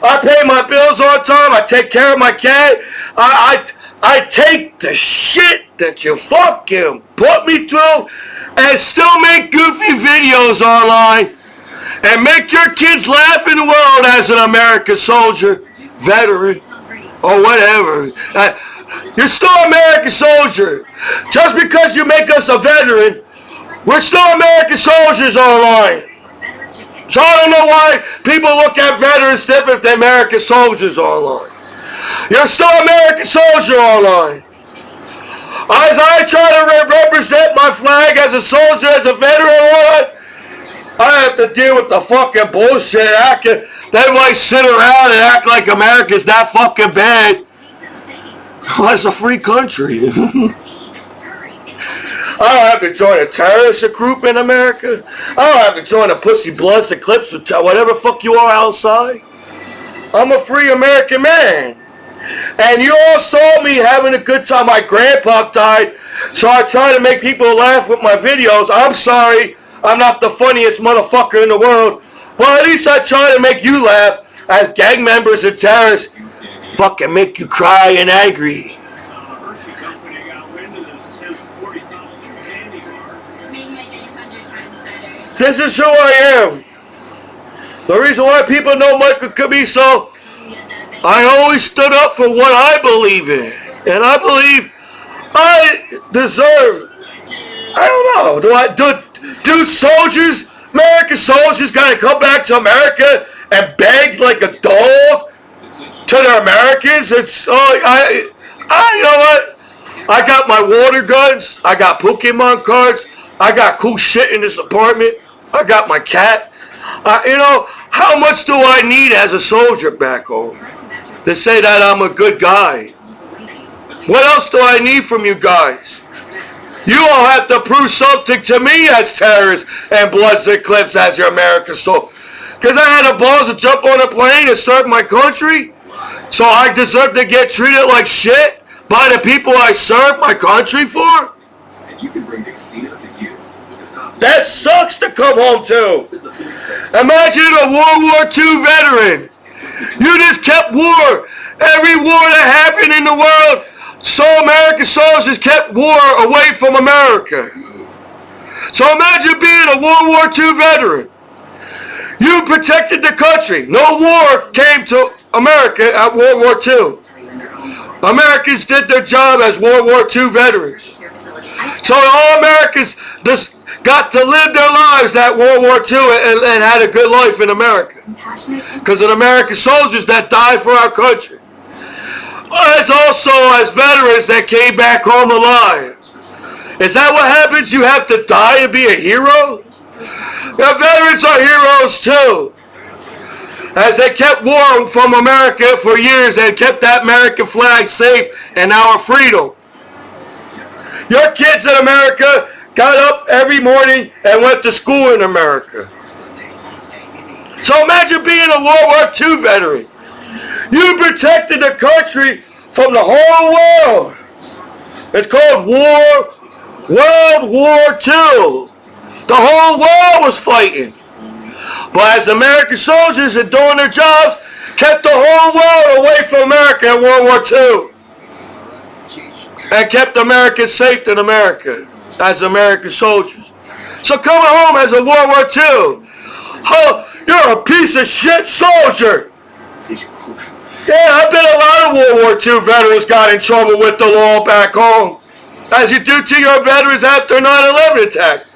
I pay my bills on time, I take care of my cat, I take the shit that you fucking put me through and still make goofy videos online and make your kids laugh in the world as an American soldier, veteran, or whatever. You're still an American soldier. Just because you make us a veteran, we're still American soldiers online. So I don't know why people look at veterans different than American soldiers online. You're still an American soldier online. As I try to represent my flag as a soldier, as a veteran online, I have to deal with the fucking bullshit. They might sit around and act like America's that fucking bad. Well, it's a free country. I don't have to join a terrorist group in America. I don't have to join a Pussy Bloods and Clips or whatever fuck you are outside. I'm a free American man. And you all saw me having a good time. My grandpa died, so I try to make people laugh with my videos. I'm sorry, I'm not the funniest motherfucker in the world. Well, at least I try to make you laugh as gang members and terrorists fucking make you cry and angry. This is who I am. The reason why people know Michael Commiso, I always stood up for what I believe in. And I believe I deserve, I don't know, do soldiers, American soldiers gotta come back to America and beg like a dog to the Americans? It's, you know what? I got my water guns, I got Pokemon cards, I got cool shit in this apartment, I got my cat. You know, how much do I need as a soldier back home to say that I'm a good guy? What else do I need from you guys? You all have to prove something to me as terrorists and Bloods and Clips as your American soldier. Because I had the balls to jump on a plane and serve my country, so I deserve to get treated like shit by the people I serve my country for? And you can bring the casino to you. That sucks to come home to. Imagine a World War II veteran. You just kept war. Every war that happened in the world, so American soldiers kept war away from America. So imagine being a World War II veteran. You protected the country. No war came to America at World War II. Americans did their job as World War II veterans. So all Americans just got to live their lives at World War II and had a good life in America. Because of the American soldiers that died for our country. As also as veterans that came back home alive. Is that what happens? You have to die to be a hero? The veterans are heroes too. As they kept war from America for years and kept that American flag safe and our freedom. Your kids in America got up every morning and went to school in America. So imagine being a World War II veteran. You protected the country from the whole world. It's called World War II. The whole world was fighting. But as American soldiers and doing their jobs, kept the whole world away from America in World War II. And kept Americans safe in America as American soldiers. So coming home as a World War II, oh, you're a piece of shit soldier. Yeah, I bet a lot of World War II veterans got in trouble with the law back home, as you do to your veterans after 9/11 attack.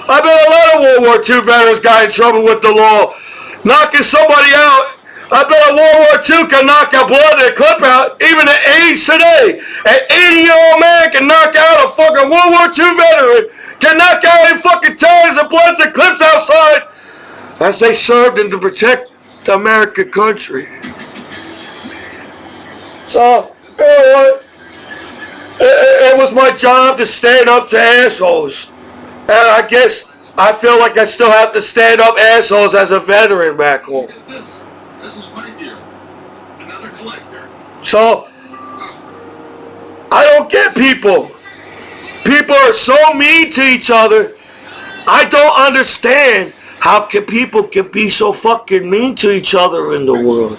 I bet a lot of World War II veterans got in trouble with the law, knocking somebody out. I bet a World War II can knock a blood and a clip out, even at age today. An 80-year-old man can knock out a fucking World War II veteran, can knock out in fucking tires and bloods and clips outside, as they served and to protect the American country. So, you know what? It was my job to stand up to assholes. And I guess I feel like I still have to stand up assholes as a veteran back home. This is my deal. Another collector. So, I don't get people. People are so mean to each other. I don't understand how people can be so fucking mean to each other in the world.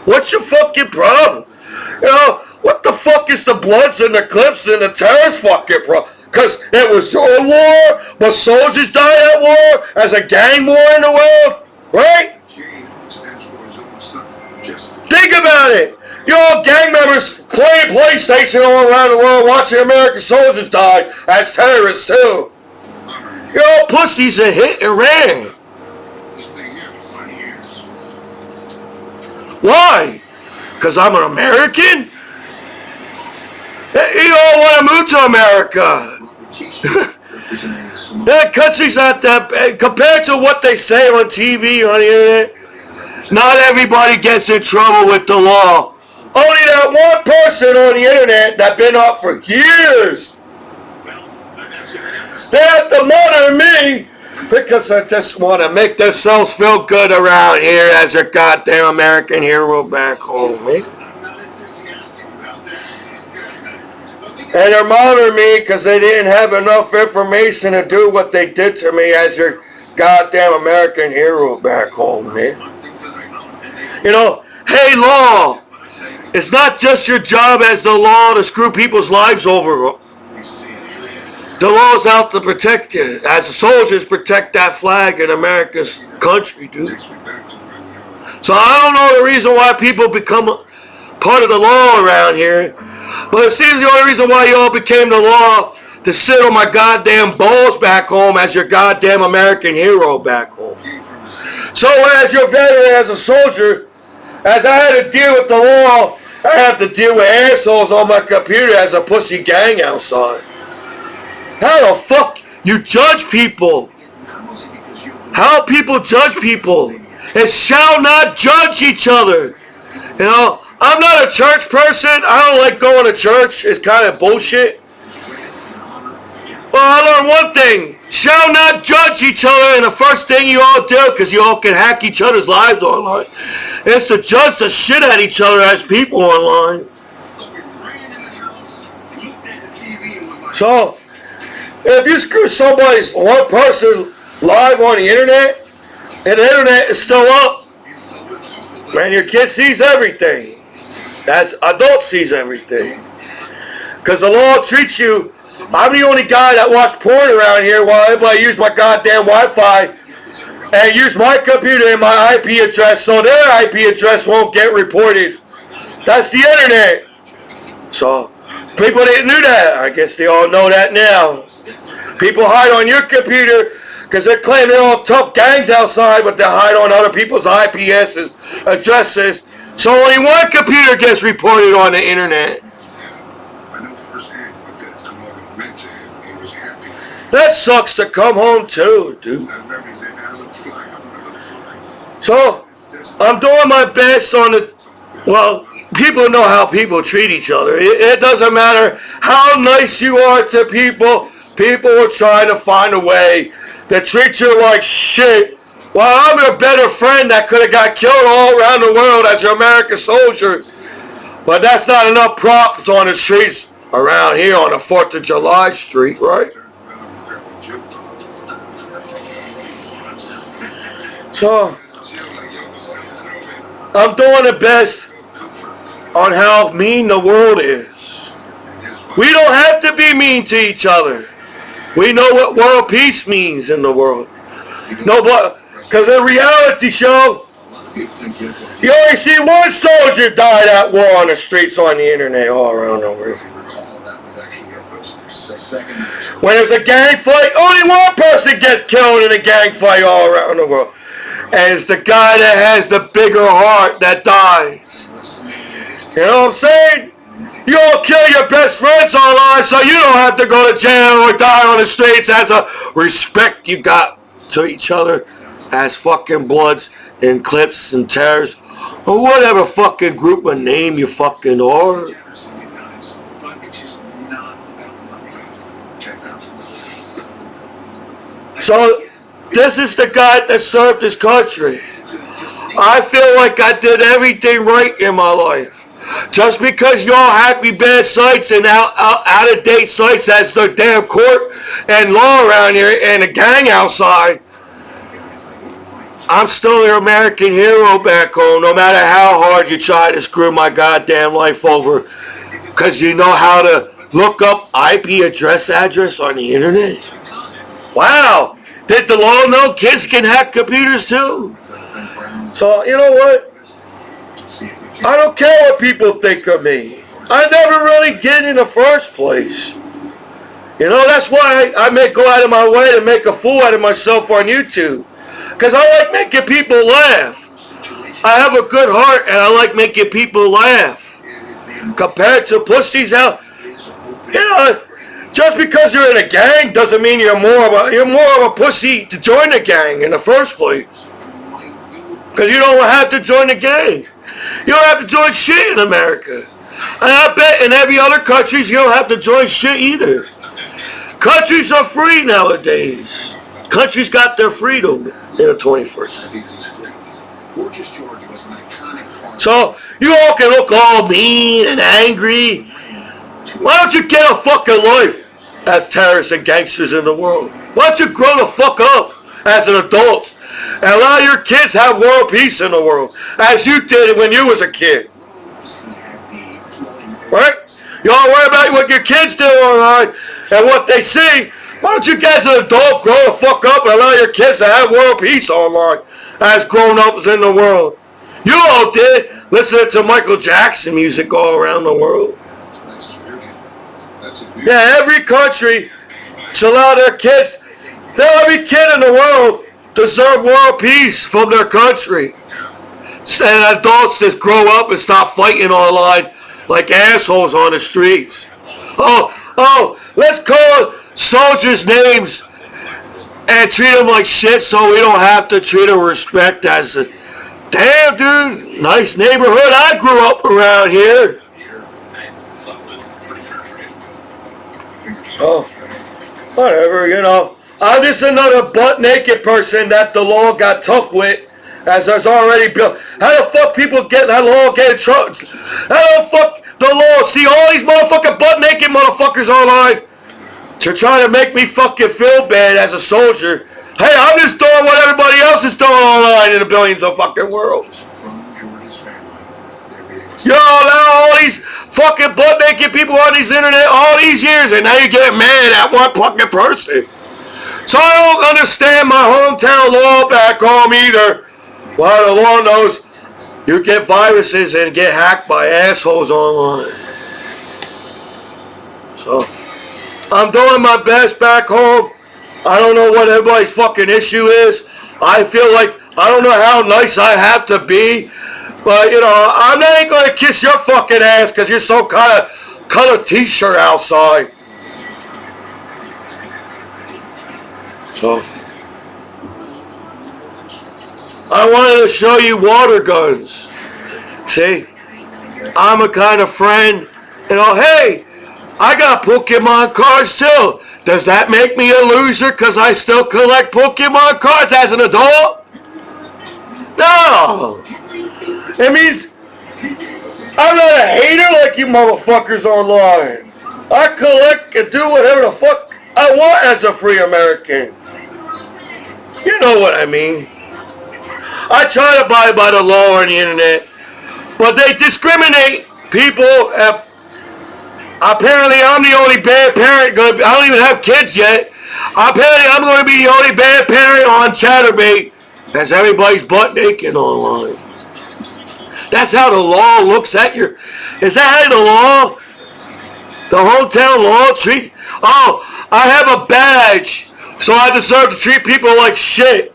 What's your fucking problem? You know, what the fuck is the bloods and the clips and the terrorists fucking problem? Because it was a war, but soldiers died at war, as a gang war in the world, right? Think about it. You all gang members playing PlayStation all around the world, watching American soldiers die as terrorists too. You're all pussies that hit and ran. Why? Because I'm an American? You all want to move to America. That country's not that bad. Compared to what they say on TV or on the internet, not everybody gets in trouble with the law. Only that one person on the internet that's been up for years. They have to monitor me because they just want to make themselves feel good around here as a goddamn American hero back home, eh? And they're monitoring me because they didn't have enough information to do what they did to me as your goddamn American hero back home, man. You know, hey, law, it's not just your job as the law to screw people's lives over. The law's out to protect you, as the soldiers protect that flag in America's country, dude. So I don't know the reason why people become part of the law around here. But it seems the only reason why you all became the law to sit on my goddamn balls back home as your goddamn American hero back home. So as your veteran, as a soldier, as I had to deal with the law, I have to deal with assholes on my computer as a pussy gang outside. How the fuck you judge people? How people judge people? It shall not judge each other. You know, I'm not a church person. I don't like going to church. It's kind of bullshit. Well, I learned one thing. Shall not judge each other, and the first thing you all do, because you all can hack each other's lives online, is to judge the shit at each other as people online. So, if you screw somebody's one person live on the internet, and the internet is still up, man, your kid sees everything. As adult sees everything. Because the law treats you. I'm the only guy that watched porn around here while everybody used my goddamn Wi-Fi and used my computer and my IP address so their IP address won't get reported. That's the internet. So, people didn't know that. I guess they all know that now. People hide on your computer because they claim they're all tough gangs outside, but they hide on other people's IPS addresses. So only one computer gets reported on the internet. I know firsthand what that tomorrow meant to him. He was happy. That sucks to come home too, dude. So I'm doing my best on the. Well, people know how people treat each other. It doesn't matter how nice you are to people. People are trying to find a way to treat you like shit. Well, I'm your better friend that could have got killed all around the world as your American soldier. But that's not enough props on the streets around here on the 4th of July street, right? So, I'm doing the best on how mean the world is. We don't have to be mean to each other. We know what world peace means in the world. No, but because a reality show, You only see one soldier die that war on the streets on the internet all around the world. When there's a gang fight, only one person gets killed in a gang fight all around the world. And it's the guy that has the bigger heart that dies. You know what I'm saying? You all kill your best friends online so you don't have to go to jail or die on the streets as a respect you got to each other as fucking Bloods and Clips and Terrors or whatever fucking group or name you fucking are. So this is the guy that served his country. I feel like I did everything right in my life. Just because y'all happy bad sites and out of date sites as the damn court and law around here and a gang outside, I'm still your American hero back home, no matter how hard you try to screw my goddamn life over. Because you know how to look up IP address on the internet. Wow! Did the law know kids can hack computers too? So, you know what? I don't care what people think of me. I never really did in the first place. You know, that's why I may go out of my way to make a fool out of myself on YouTube. Because I like making people laugh. I have a good heart and I like making people laugh. Compared to pussies out, you know, just because you're in a gang doesn't mean you're more of a pussy to join the gang in the first place. Because you don't have to join the gang. You don't have to join shit in America. And I bet in every other countries you don't have to join shit either. Countries are free nowadays. Countries got their freedom in the 21st. So you all can look all mean and angry. Why don't you get a fucking life as terrorists and gangsters in the world? Why don't you grow the fuck up as an adult and allow your kids have world peace in the world as you did when you was a kid? Right? You all worry about what your kids do online and what they see. Why don't you guys as an adult grow the fuck up and allow your kids to have world peace online as grown-ups in the world? You all did, listening to Michael Jackson music all around the world. Yeah, every country should allow their kids, every kid in the world deserve world peace from their country. And adults just grow up and stop fighting online like assholes on the streets. Let's call soldiers names and treat them like shit so we don't have to treat them with respect as a, damn dude, nice neighborhood I grew up around here. Oh, whatever, you know. I'm just another butt-naked person that the law got tough with, as there's already built. How the fuck people get that law get in trouble? How the fuck the law see all these motherfucking butt-naked motherfuckers online to try to make me fucking feel bad as a soldier? Hey, I'm just doing what everybody else is doing online in the billions of fucking world. You allow all these fucking butt-naked people on these internet all these years, and now you get mad at one fucking person. So I don't understand my hometown law back home either. Well, the law knows you get viruses and get hacked by assholes online. So I'm doing my best back home. I don't know what everybody's fucking issue is. I feel like I don't know how nice I have to be. But, you know, I'm not ain't going to kiss your fucking ass because you're some kind of cut a t-shirt outside. So, I wanted to show you water guns. See? I'm a kind of friend. You know, hey, I got Pokemon cards too. Does that make me a loser because I still collect Pokemon cards as an adult? No. It means I'm not a hater like you motherfuckers online. I collect and do whatever the fuck I want as a free American. You know what I mean. I try to abide by the law on the internet, but they discriminate people. Apparently I'm the only bad parent. I don't even have kids yet. Apparently I'm going to be the only bad parent on Chatterbait as everybody's butt naked online. That's how the law looks at you. Is that how the hometown law treat? Oh, I have a badge, so I deserve to treat people like shit.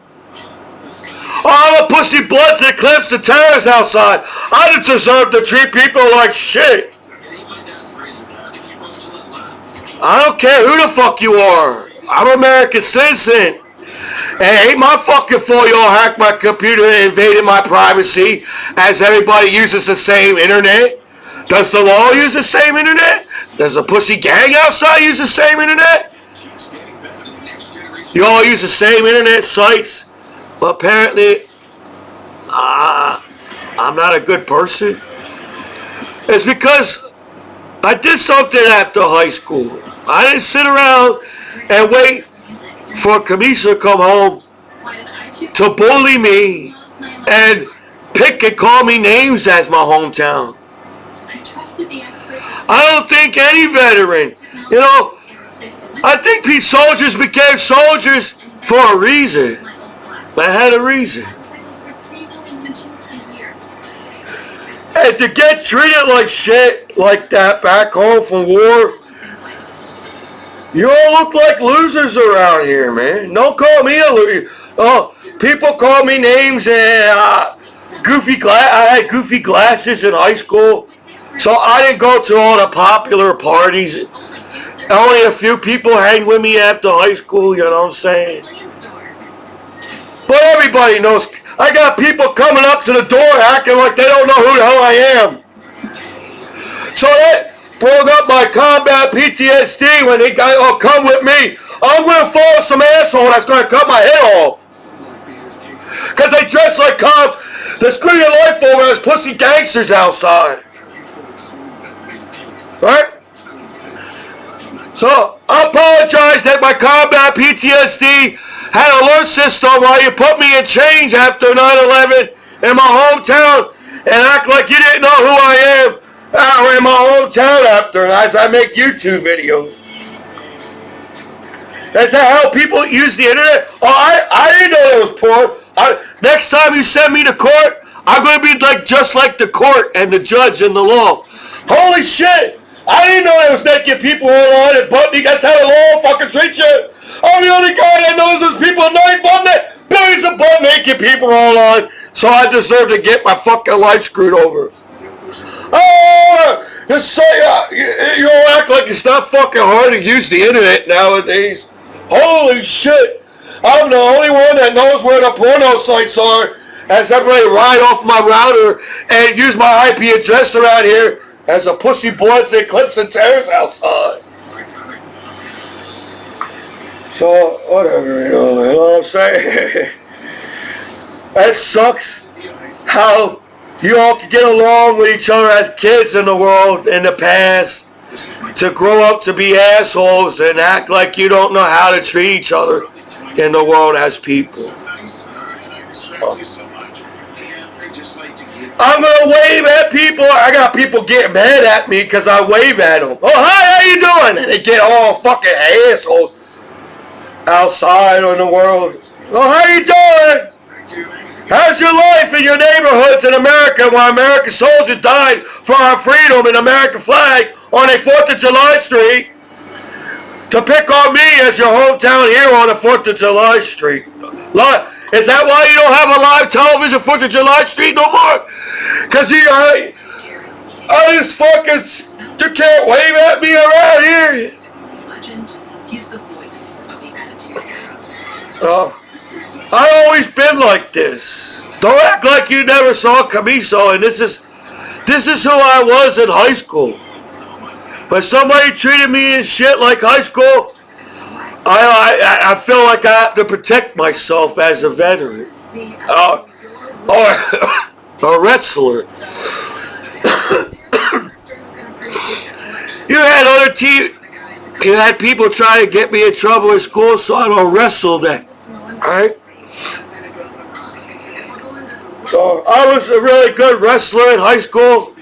Oh, I'm a pussy bloods that clips the tires outside. I don't deserve to treat people like shit. I don't care who the fuck you are. I'm an American citizen. And it ain't my fucking fault y'all hacked my computer and invaded my privacy, as everybody uses the same internet. Does the law use the same internet? Does the pussy gang outside use the same internet? You all use the same internet sites, but apparently I'm not a good person. It's because I did something after high school. I didn't sit around and wait for Commiso to come home to bully me and pick and call me names as my hometown. I don't think any veteran, I think these soldiers became soldiers for a reason. They had a reason. And to get treated like shit like that back home from war, you all look like losers around here, man. Don't call me a loser. Oh, people call me names and I had goofy glasses in high school, so I didn't go to all the popular parties. Only a few people hang with me after high school, you know what I'm saying? But everybody knows. I got people coming up to the door acting like they don't know who the hell I am. So that brought up my combat PTSD when they got, oh, come with me. I'm going to follow some asshole that's going to cut my head off. Because they dress like cops. They screw your life over as pussy gangsters outside. Right? So, I apologize that my combat PTSD had an alert system while you put me in chains after 9/11 in my hometown and act like you didn't know who I am in my hometown after as I make YouTube videos. That's how people use the internet. Oh, I didn't know it was porn. Next time you send me to court, I'm going to be just like the court and the judge and the law. Holy shit! I didn't know there was naked people online and butt naked. That's how the law fucking treats you. I'm the only guy that knows there's people not butt naked. Billions of butt naked people online. So I deserve to get my fucking life screwed over. Oh, just say you all act like it's not fucking hard to use the internet nowadays. Holy shit! I'm the only one that knows where the porno sites are. As everybody ride off my router and use my IP address around here. As a pussy bloods that clips and tears outside. So, whatever, you know what I'm saying? That sucks how you all can get along with each other as kids in the world in the past to grow up to be assholes and act like you don't know how to treat each other in the world as people. So, I'm going to wave at people. I got people getting mad at me because I wave at them. Oh, hi, how you doing? And they get all fucking assholes outside in the world. Oh, how you doing? How's your life in your neighborhoods in America while American soldiers died for our freedom and American flag on a 4th of July street to pick on me as your hometown hero on a 4th of July street? Is that why you don't have a live television 4th of July street no more? Because I just fucking, you can't wave at me around here. Legend, he's the voice of the attitude. I always been like this. Don't act like you never saw Commiso, and this is who I was in high school. When somebody treated me and shit like high school, I feel like I have to protect myself as a veteran. Or a wrestler. You had people try to get me in trouble in school, so I don't wrestle that. Alright? So I was a really good wrestler in high school,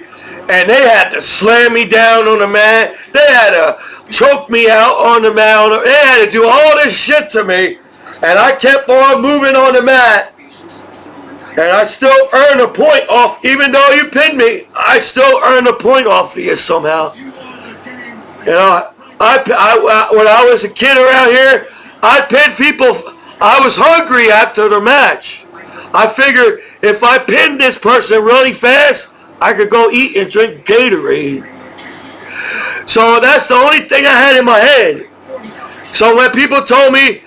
and they had to slam me down on the mat. They had to choke me out on the mat. They had to do all this shit to me, and I kept on moving on the mat. And I still earn a point off, even though you pinned me, I still earn a point off of you somehow. You know, when I was a kid around here, I pinned people. I was hungry after the match. I figured if I pinned this person really fast, I could go eat and drink Gatorade. So that's the only thing I had in my head. So when people told me,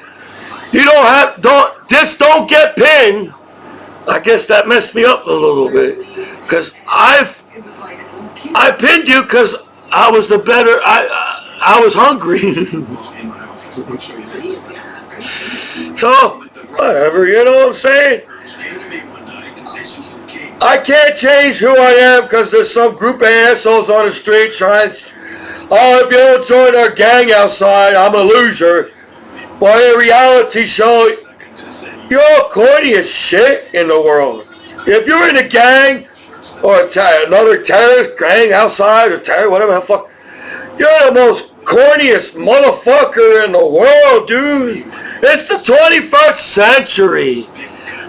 don't get pinned, I guess that messed me up a little bit. Because I pinned you because I was the better, I was hungry. So, whatever, you know what I'm saying? I can't change who I am because there's some group of assholes on the street trying, if you don't join our gang outside, I'm a loser. Well, in a reality show, you're all corny as shit in the world. If you're in a gang or another terrorist gang outside or whatever the fuck, you're the most corniest motherfucker in the world, dude. It's the 21st century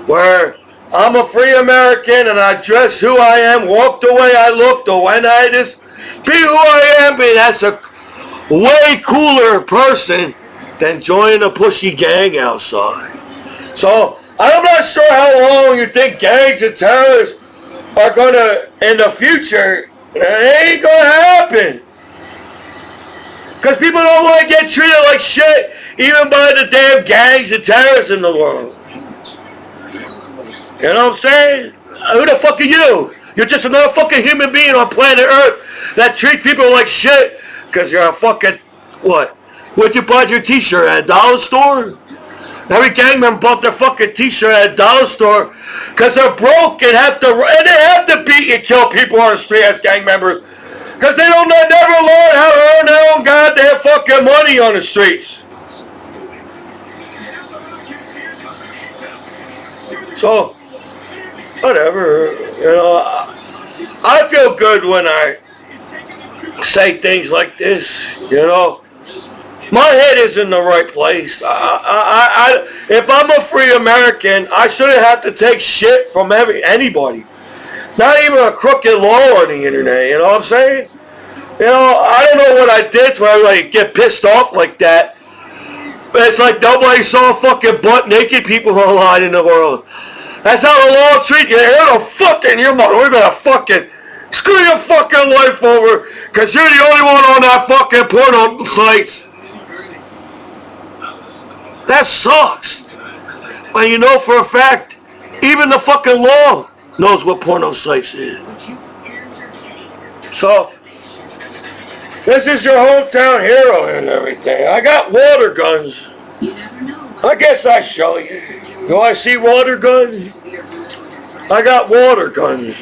where I'm a free American and I dress who I am, walk the way I look, the way I just be who I am, and that's a way cooler person than joining a pushy gang outside. So, I'm not sure how long you think gangs and terrorists are gonna, in the future, it ain't gonna happen. Because people don't want to get treated like shit, even by the damn gangs and terrorists in the world. You know what I'm saying? Who the fuck are you? You're just another fucking human being on planet Earth that treats people like shit because you're a fucking, what? Where'd you buy your t-shirt? At a dollar store? Every gang member bought their fucking t-shirt at a dollar store because they're broke and they have to beat and kill people on the street as gang members because they never learn how to earn their own goddamn fucking money on the streets. So, whatever, you know, I feel good when I say things like this, you know. My head is in the right place. If I'm a free American, I shouldn't have to take shit from anybody. Not even a crooked law on the internet, you know what I'm saying? You know, I don't know what I did to everybody get pissed off like that. But it's like nobody saw fucking butt naked people online in the world. That's how the law treats you. We're gonna fucking screw your fucking life over because you're the only one on that fucking porno sites. That sucks. But you know for a fact, even the fucking law knows what porno sites is. So, this is your hometown hero and everything. I got water guns. I guess I show you. You want to see water guns? I got water guns.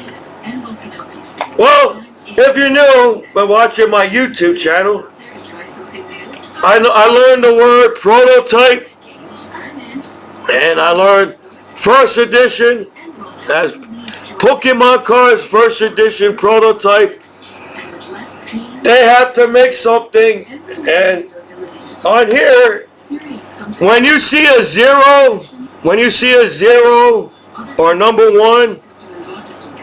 Well, if you're new by watching my YouTube channel, I learned the word prototype, and I learned first edition, as Pokemon cards, first edition prototype. They have to make something, and on here, when you see a zero or number one,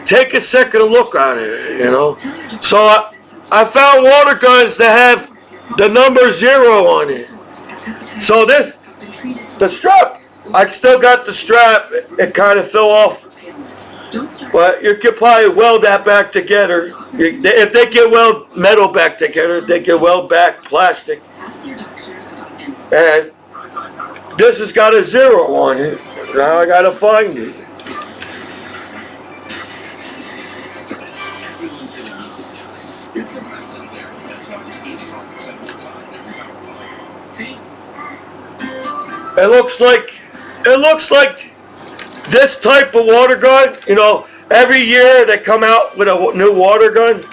take a second look at it, you know. So I found water guns that have the number 0 on it. So the strap, I still got the strap. It kind of fell off. But you could probably weld that back together. If they get weld metal back together, they can weld back plastic. And this has got a 0 on it. Now I gotta find it. It looks like this type of water gun, you know, every year they come out with a new water gun.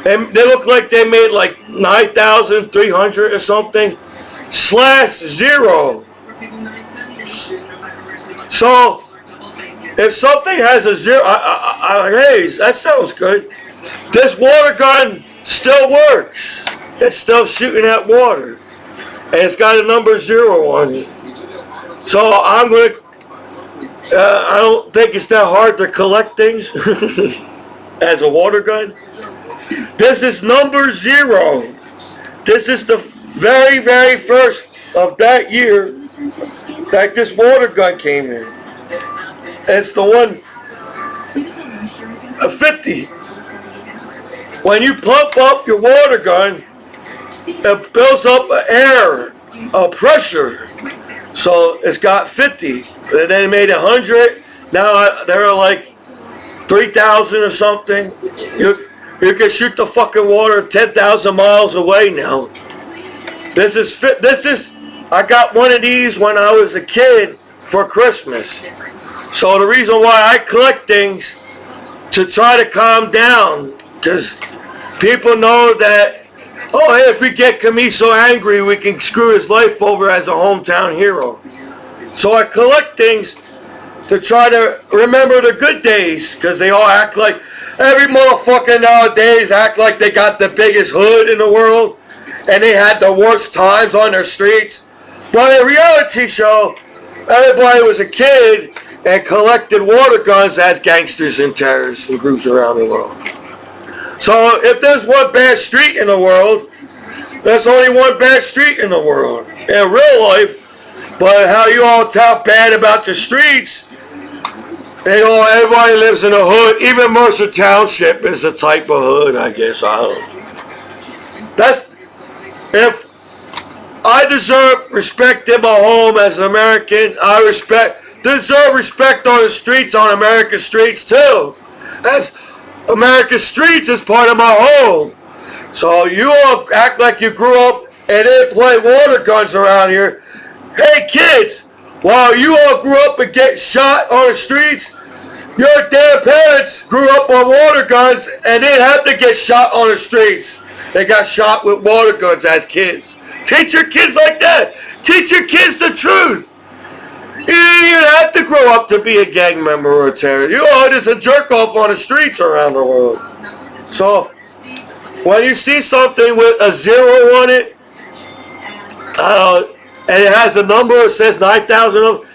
And they look like they made like 9,300 or something /0. So if something has a 0, hey, that sounds good. This water gun still works. It's still shooting at water. And it's got a number 0 on it. So I'm going to I don't think it's that hard to collect things as a water gun. This is number 0. This is the very, very first of that year that this water gun came in. It's the one, 50. When you pump up your water gun, it builds up air, pressure. So it's got 50. And then they made 100. Now they're like 3,000 or something. You can shoot the fucking water 10,000 miles away now. I got one of these when I was a kid for Christmas. So the reason why I collect things to try to calm down, because people know that, oh, hey, if we get Commiso angry, we can screw his life over as a hometown hero. So I collect things to try to remember the good days, because they all act like, every motherfucker nowadays act like they got the biggest hood in the world, and they had the worst times on their streets. But in a reality show, everybody was a kid and collected water guns as gangsters and terrorists and groups around the world. So if there's one bad street in the world, there's only one bad street in the world. In real life, but how you all talk bad about the streets, everybody lives in a hood. Even Mercer Township is a type of hood, I guess. I don't know. If I deserve respect in my home as an American, I deserve respect on the streets, on America's streets too. As America's streets is part of my home. So you all act like you grew up and didn't play water guns around here. Hey kids, while you all grew up and get shot on the streets, your damn parents grew up on water guns and didn't have to get shot on the streets. They got shot with water guns as kids. Teach your kids like that. Teach your kids the truth. You didn't have to grow up to be a gang member or a terrorist. You are just a jerk off on the streets around the world. So, when you see something with a 0 on it, and it has a number, it says 9,000 of them,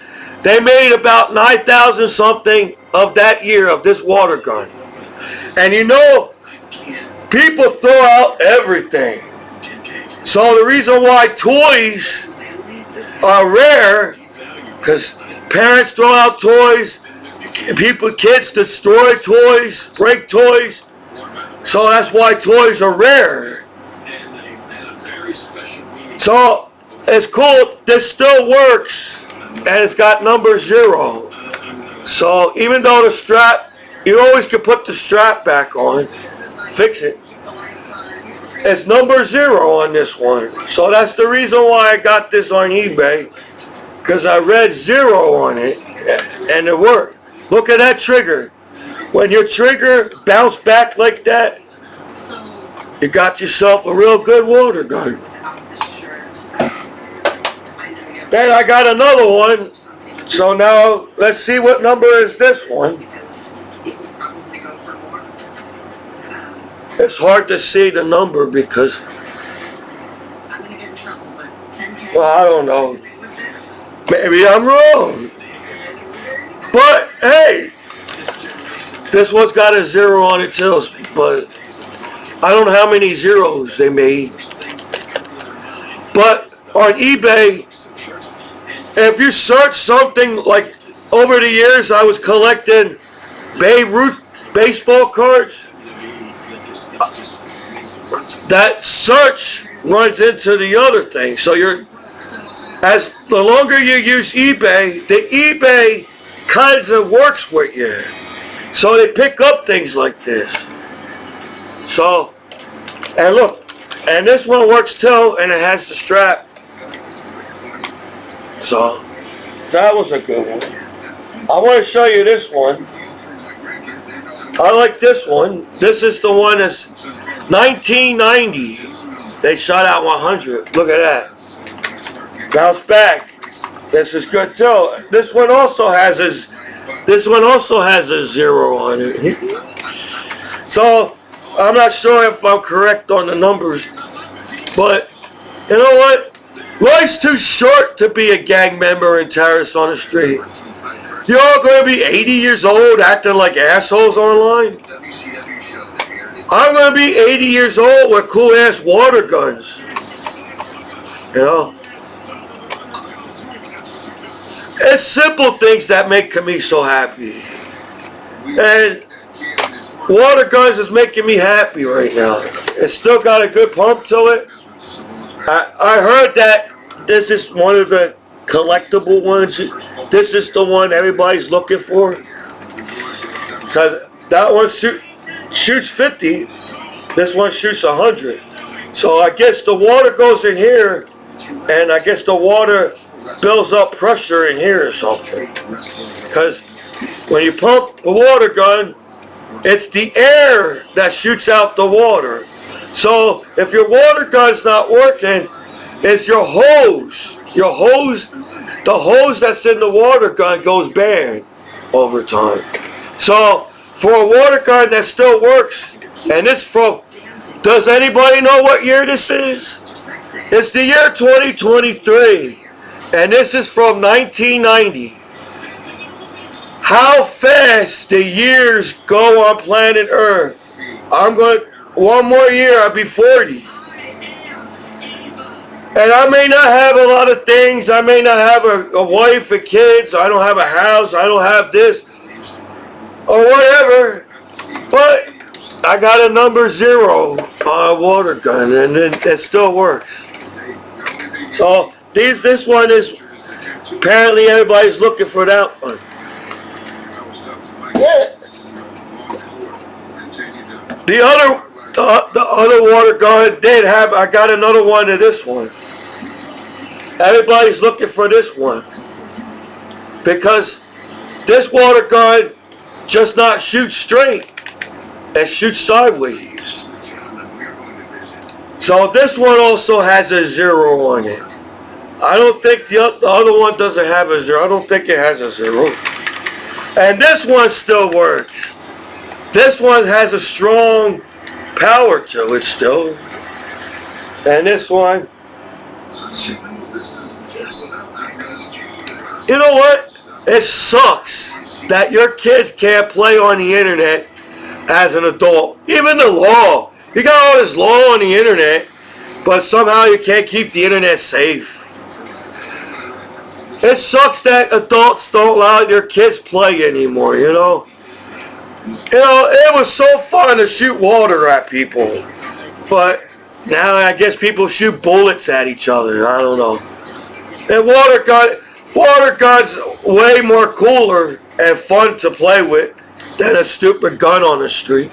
they made about 9,000 something of that year of this water gun. And you know, people throw out everything. So the reason why toys are rare, because parents throw out toys, kids destroy toys, break toys. So that's why toys are rare. So it's cool, this still works, and it's got number 0. So even though the strap, you always can put the strap back on, fix it. It's number 0 on this one. So that's the reason why I got this on eBay, because I read 0 on it, and it worked. Look at that trigger. When your trigger bounced back like that, you got yourself a real good water gun. Then I got another one. So now let's see what number is this one. It's hard to see the number because, well, I don't know. Maybe I'm wrong. But hey, this one's got a 0 on it too, but I don't know how many zeros they made. But on eBay, if you search something like, over the years I was collecting Babe Ruth baseball cards, that search runs into the other thing. So the longer you use eBay, the eBay kinds of works with you. So they pick up things like this. So, and look, and this one works too, and it has the strap. So, that was a good one. I want to show you this one. I like this one. This is the one that's 1990. They shot out 100. Look at that. Bounce back. This is good too. This one also has a 0 on it. So I'm not sure if I'm correct on the numbers, but you know what? Life's too short to be a gang member and terrorist on the street. You're all going to be 80 years old acting like assholes online? I'm going to be 80 years old with cool-ass water guns. You know? It's simple things that make Commiso happy. And water guns is making me happy right now. It's still got a good pump to it. I heard that this is one of the collectible ones. This is the one everybody's looking for. Because that one shoots 50. This one shoots 100. So I guess the water goes in here, and I guess the water builds up pressure in here or something. Because when you pump the water gun, it's the air that shoots out the water. So if your water gun's not working, it's your hose. Your hose, the hose that's in the water gun goes bad over time. So for a water gun that still works, and it's from, does anybody know what year this is? It's the year 2023, and this is from 1990. How fast the years go on planet Earth. I'm going, one more year, I'll be 40. And I may not have a lot of things. I may not have a wife and kids. I don't have a house. I don't have this. Or whatever. But I got a number 0 on a water gun, and it still works. So this one is, apparently everybody's looking for that one. Yeah. The other water gun did have, I got another one of this one. Everybody's looking for this one. Because this water gun just not shoots straight. It shoots sideways. So this one also has a 0 on it. I don't think the other one doesn't have a 0. I don't think it has a 0. And this one still works. This one has a strong power to it still. And this one, you know what? It sucks that your kids can't play on the internet as an adult. Even the law. You got all this law on the internet, but somehow you can't keep the internet safe. It sucks that adults don't allow their kids play anymore, you know? You know, it was so fun to shoot water at people. But now I guess people shoot bullets at each other. I don't know. And water guns way more cooler and fun to play with than a stupid gun on the street.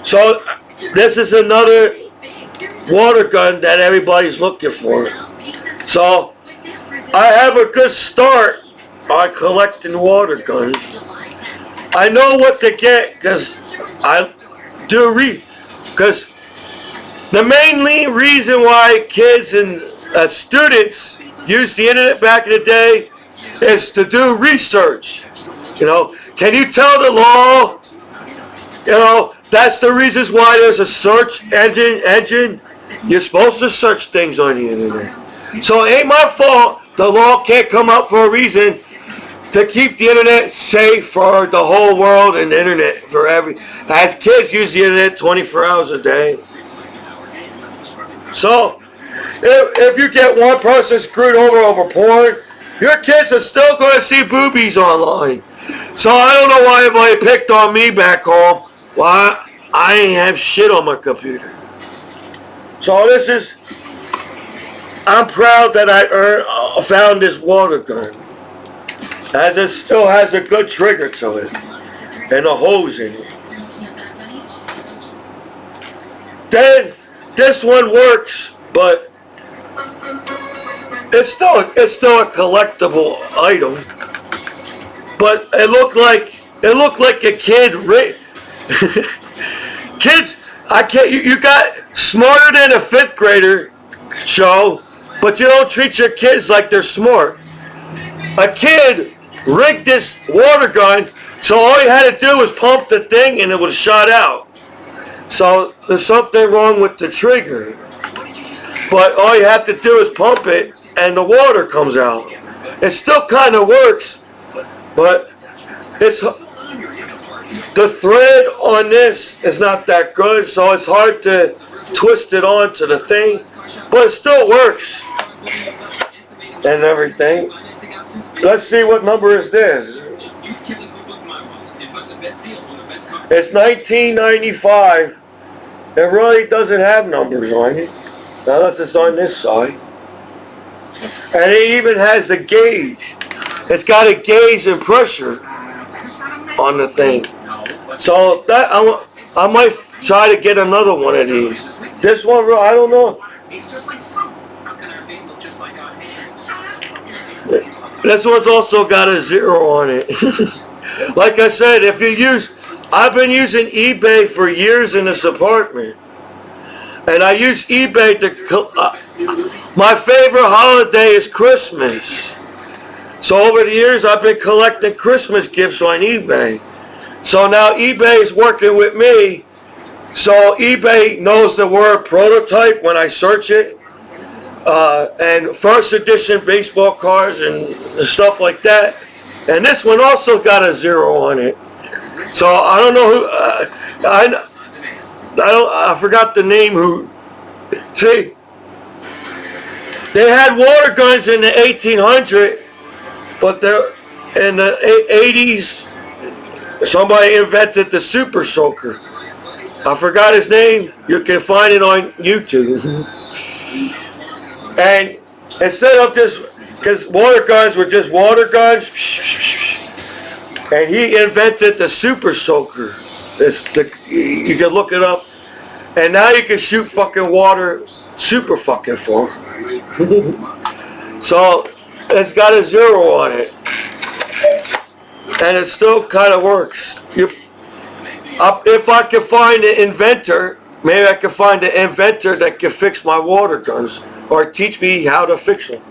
So this is another water gun that everybody's looking for. So I have a good start on collecting water guns. I know what to get because I do read. Because the main reason why kids and students used the internet back in the day is to do research. You know, can you tell the law? You know, that's the reasons why there's a search engine. You're supposed to search things on the internet. So it ain't my fault the law can't come up for a reason to keep the internet safe for the whole world and the internet for as kids use the internet 24 hours a day. So if you get one person screwed over porn, your kids are still going to see boobies online. So I don't know why everybody picked on me back home. Well, I ain't have shit on my computer. So I'm proud that I found this water gun, as it still has a good trigger to it and a hose in it. Then this one works, but it's still a collectible item. But it looked like a kid. Kids, you got smarter than a 5th grader show, but you don't treat your kids like they're smart. A kid rigged this water gun, so all you had to do was pump the thing and it would shot out. So there's something wrong with the trigger. But all you have to do is pump it and the water comes out. It still kind of works, But it's the thread on this is not that good, so it's hard to twist it onto the thing, but it still works and everything. Let's see what number is this. It's 1995. It really doesn't have numbers on it, unless it's on this side. And it even has the gauge. It's got a gauge and pressure on the thing. So that I might try to get another one of these. This one, I don't know. This one's also got a 0 on it. Like I said, if you use, I've been using eBay for years in this apartment. And I use eBay to, my favorite holiday is Christmas. So over the years, I've been collecting Christmas gifts on eBay. So now eBay is working with me. So eBay knows the word prototype when I search it. And first edition baseball cards and stuff like that. And this one also got a 0 on it. So I don't know who, I forgot the name who, see, they had water guns in the 1800s, but in the 80s, somebody invented the super soaker. I forgot his name. You can find it on YouTube. And instead of just, because water guns were just water guns, and he invented the super soaker. You can look it up. And now you can shoot fucking water super fucking far. So it's got a 0 on it. And it still kind of works. If I can find an inventor, maybe I can find an inventor that can fix my water guns or teach me how to fix them.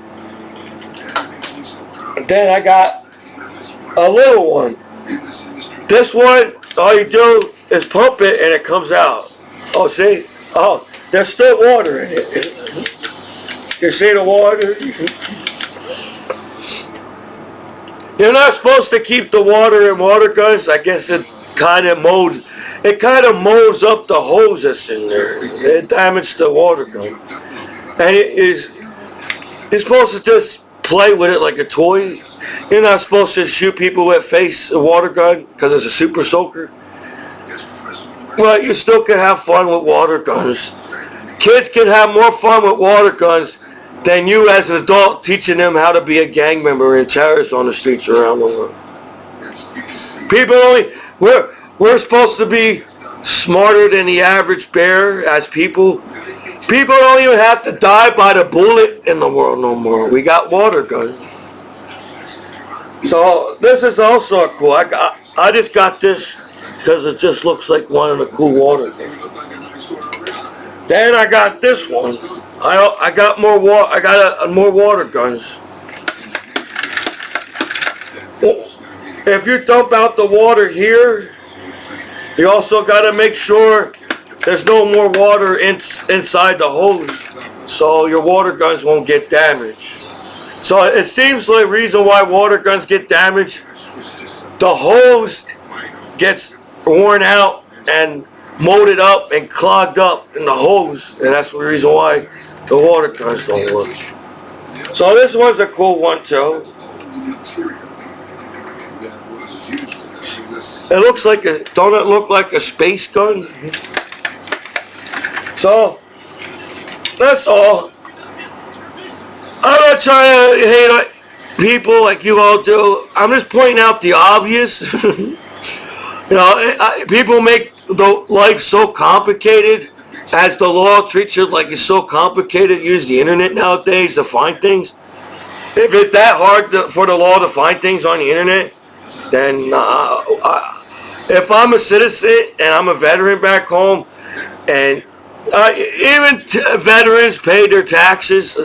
And then I got a little one. This one, all you do is pump it and it comes out. Oh, see? Oh, there's still water in it. You see the water? You're not supposed to keep the water in water guns. I guess it kind of molds up the hose that's in there. It damaged the water gun. And you're supposed to just play with it like a toy. You're not supposed to shoot people with a water gun because it's a super soaker. Well, you still can have fun with water guns. Kids can have more fun with water guns than you as an adult teaching them how to be a gang member and terrorists on the streets around the world. We're supposed to be smarter than the average bear as people. People don't even have to die by the bullet in the world no more. We got water guns. So this is also cool. I just got this because it just looks like one of the cool water guns. Then I got this one. I got more water. I got more water guns. If you dump out the water here, you also got to make sure there's no more water inside the hose, so your water guns won't get damaged. So it seems like the reason why water guns get damaged, the hose gets worn out and molded up and clogged up in the hose, and that's the reason why the water guns don't work. So this one's a cool one too. It looks like don't it look like a space gun? So that's all. I'm not trying to hate on people like you all do. I'm just pointing out the obvious. People make the life so complicated, as the law treats it like it's so complicated. Use the internet nowadays to find things. If it's that hard for the law to find things on the internet, then if I'm a citizen and I'm a veteran back home, and even veterans pay their taxes,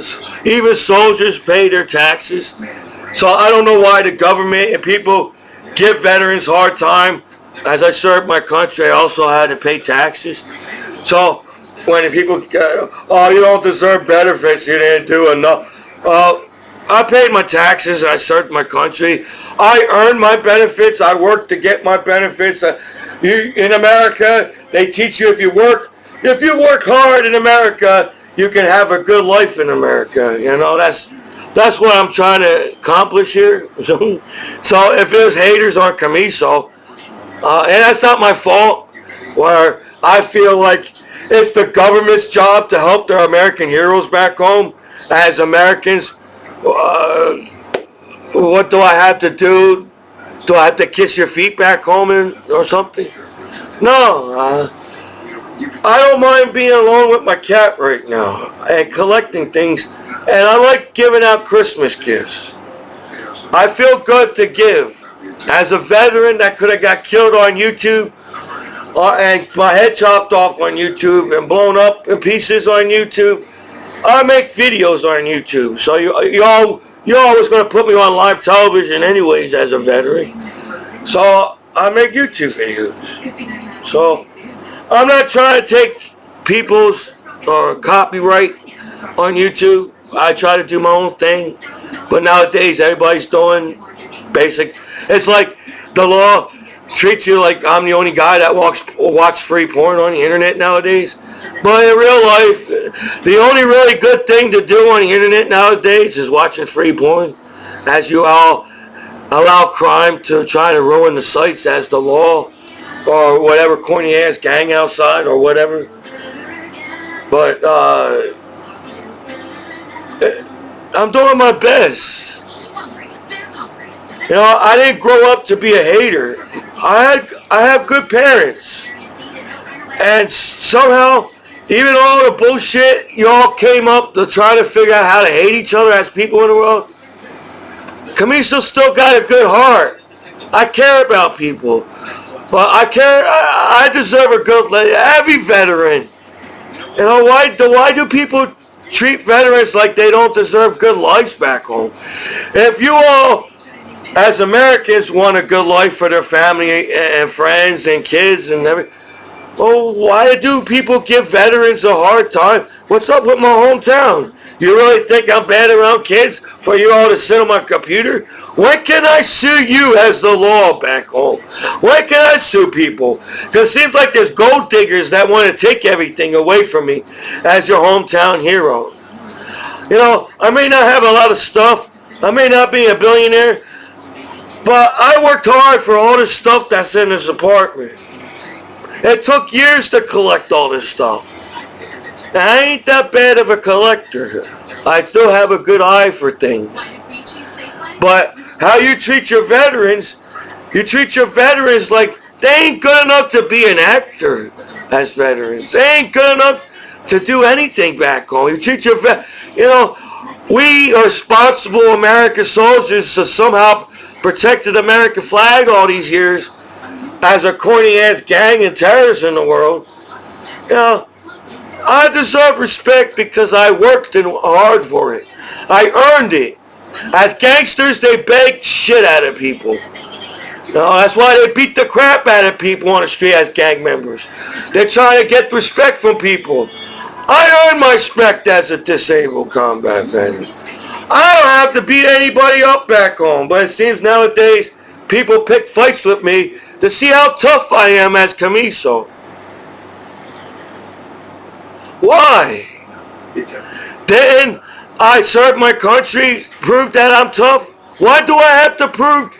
even soldiers pay their taxes. So I don't know why the government and people give veterans a hard time. As I served my country, I also had to pay taxes. So when people, you don't deserve benefits, you didn't do enough. I paid my taxes. I served my country. I earned my benefits. I worked to get my benefits. In America, they teach you if you work hard in America, you can have a good life in America. You know, that's what I'm trying to accomplish here. So if there's haters on Commiso, and that's not my fault, where I feel like it's the government's job to help their American heroes back home. As Americans, what do I have to do? Do I have to kiss your feet back home or something? No, I don't mind being alone with my cat right now and collecting things. And I like giving out Christmas gifts. I feel good to give. As a veteran that could have got killed on YouTube, and my head chopped off on YouTube and blown up in pieces on YouTube, I make videos on YouTube. So you always going to put me on live television anyways as a veteran. So I make YouTube videos. So I'm not trying to take people's copyright on YouTube. I try to do my own thing. But nowadays everybody's doing basic. It's like the law treats you like I'm the only guy that watch free porn on the internet nowadays. But in real life, the only really good thing to do on the internet nowadays is watching free porn, as you all allow crime to try to ruin the sites as the law, or whatever corny ass gang outside or whatever. But I'm doing my best. You know, I didn't grow up to be a hater. I have good parents. And somehow, even all the bullshit y'all came up to try to figure out how to hate each other as people in the world, Commiso still got a good heart. I care about people. But I deserve a good life. Every veteran. You know, why do people treat veterans like they don't deserve good lives back home? If you all, as Americans, want a good life for their family and friends and kids and everything, well, why do people give veterans a hard time? What's up with my hometown? You really think I'm bad around kids for you all to sit on my computer? When can I sue you as the law back home? When can I sue people? Because it seems like there's gold diggers that want to take everything away from me as your hometown hero. You know, I may not have a lot of stuff. I may not be a billionaire. But I worked hard for all this stuff that's in this apartment. It took years to collect all this stuff. Now, I ain't that bad of a collector. I still have a good eye for things. But how you treat your veterans like they ain't good enough to be an actor as veterans. They ain't good enough to do anything back home. You treat your we are responsible American soldiers to somehow protect the American flag all these years as a corny ass gang and terrorists in the world. You know, I deserve respect because I worked hard for it. I earned it. As gangsters, they beg shit out of people. You know, that's why they beat the crap out of people on the street as gang members. They're trying to get respect from people. I earned my respect as a disabled combat veteran. I don't have to beat anybody up back home, but it seems nowadays people pick fights with me to see how tough I am as Commiso. Why? Didn't I serve my country, prove that I'm tough? Why do I have to prove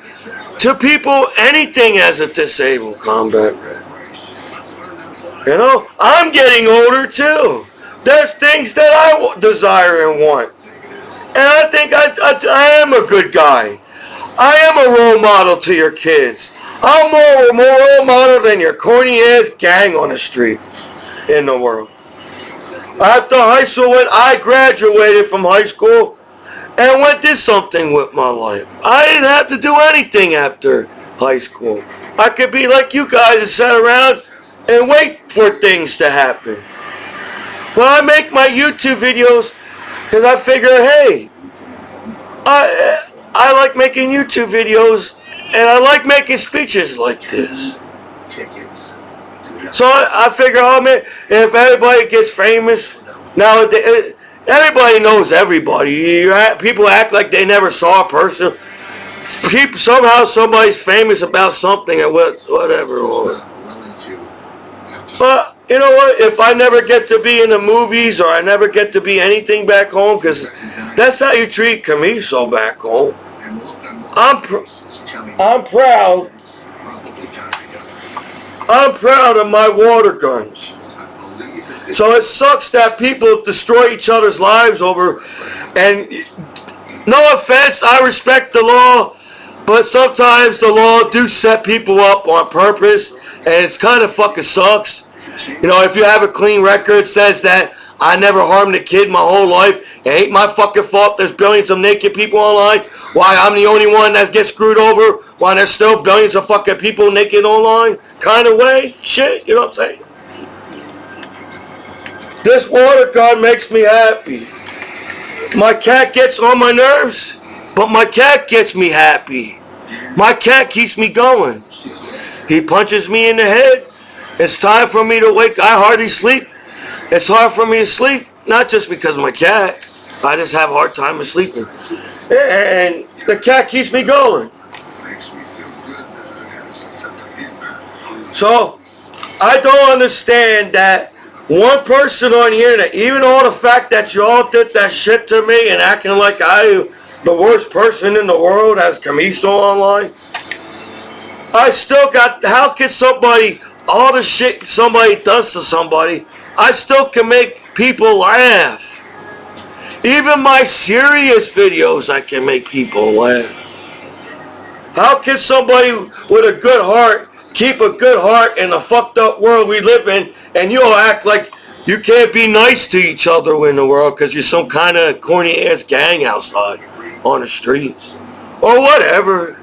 to people anything as a disabled combat veteran? You know, I'm getting older too. There's things that I desire and want. And I think I am a good guy. I am a role model to your kids. I'm more role model than your corny ass gang on the street in the world. After high school, when I graduated from high school and went did something with my life. I didn't have to do anything after high school. I could be like you guys and sit around and wait for things to happen. But I make my YouTube videos because I figure, hey, I like making YouTube videos and I like making speeches like this. So I figure, oh man, if everybody gets famous nowadays, everybody knows everybody. People act like they never saw a person. Somehow somebody's famous about something or whatever. But you know what? If I never get to be in the movies or I never get to be anything back home, because that's how you treat Commiso back home. I'm proud. I'm proud of my water guns. So it sucks that people destroy each other's lives over, and no offense, I respect the law, but sometimes the law do set people up on purpose, and it's kind of fucking sucks. You know, if you have a clean record, says that I never harmed a kid my whole life, it ain't my fucking fault there's billions of naked people online. Why I'm the only one that gets screwed over while there's still billions of fucking people naked online? Kind of way? Shit, you know what I'm saying? This water gun makes me happy. My cat gets on my nerves, but my cat gets me happy. My cat keeps me going. He punches me in the head. It's time for me to wake. I hardly sleep. It's hard for me to sleep, not just because of my cat. I just have a hard time of sleeping. And the cat keeps me going. So, I don't understand that one person on the internet, even all the fact that you all did that shit to me and acting like I the worst person in the world as Commiso online, I still got, how can somebody, all the shit somebody does to somebody, I still can make people laugh. Even my serious videos, I can make people laugh. How can somebody with a good heart keep a good heart in the fucked up world we live in, and you all act like you can't be nice to each other in the world because you're some kind of corny ass gang outside on the streets or whatever?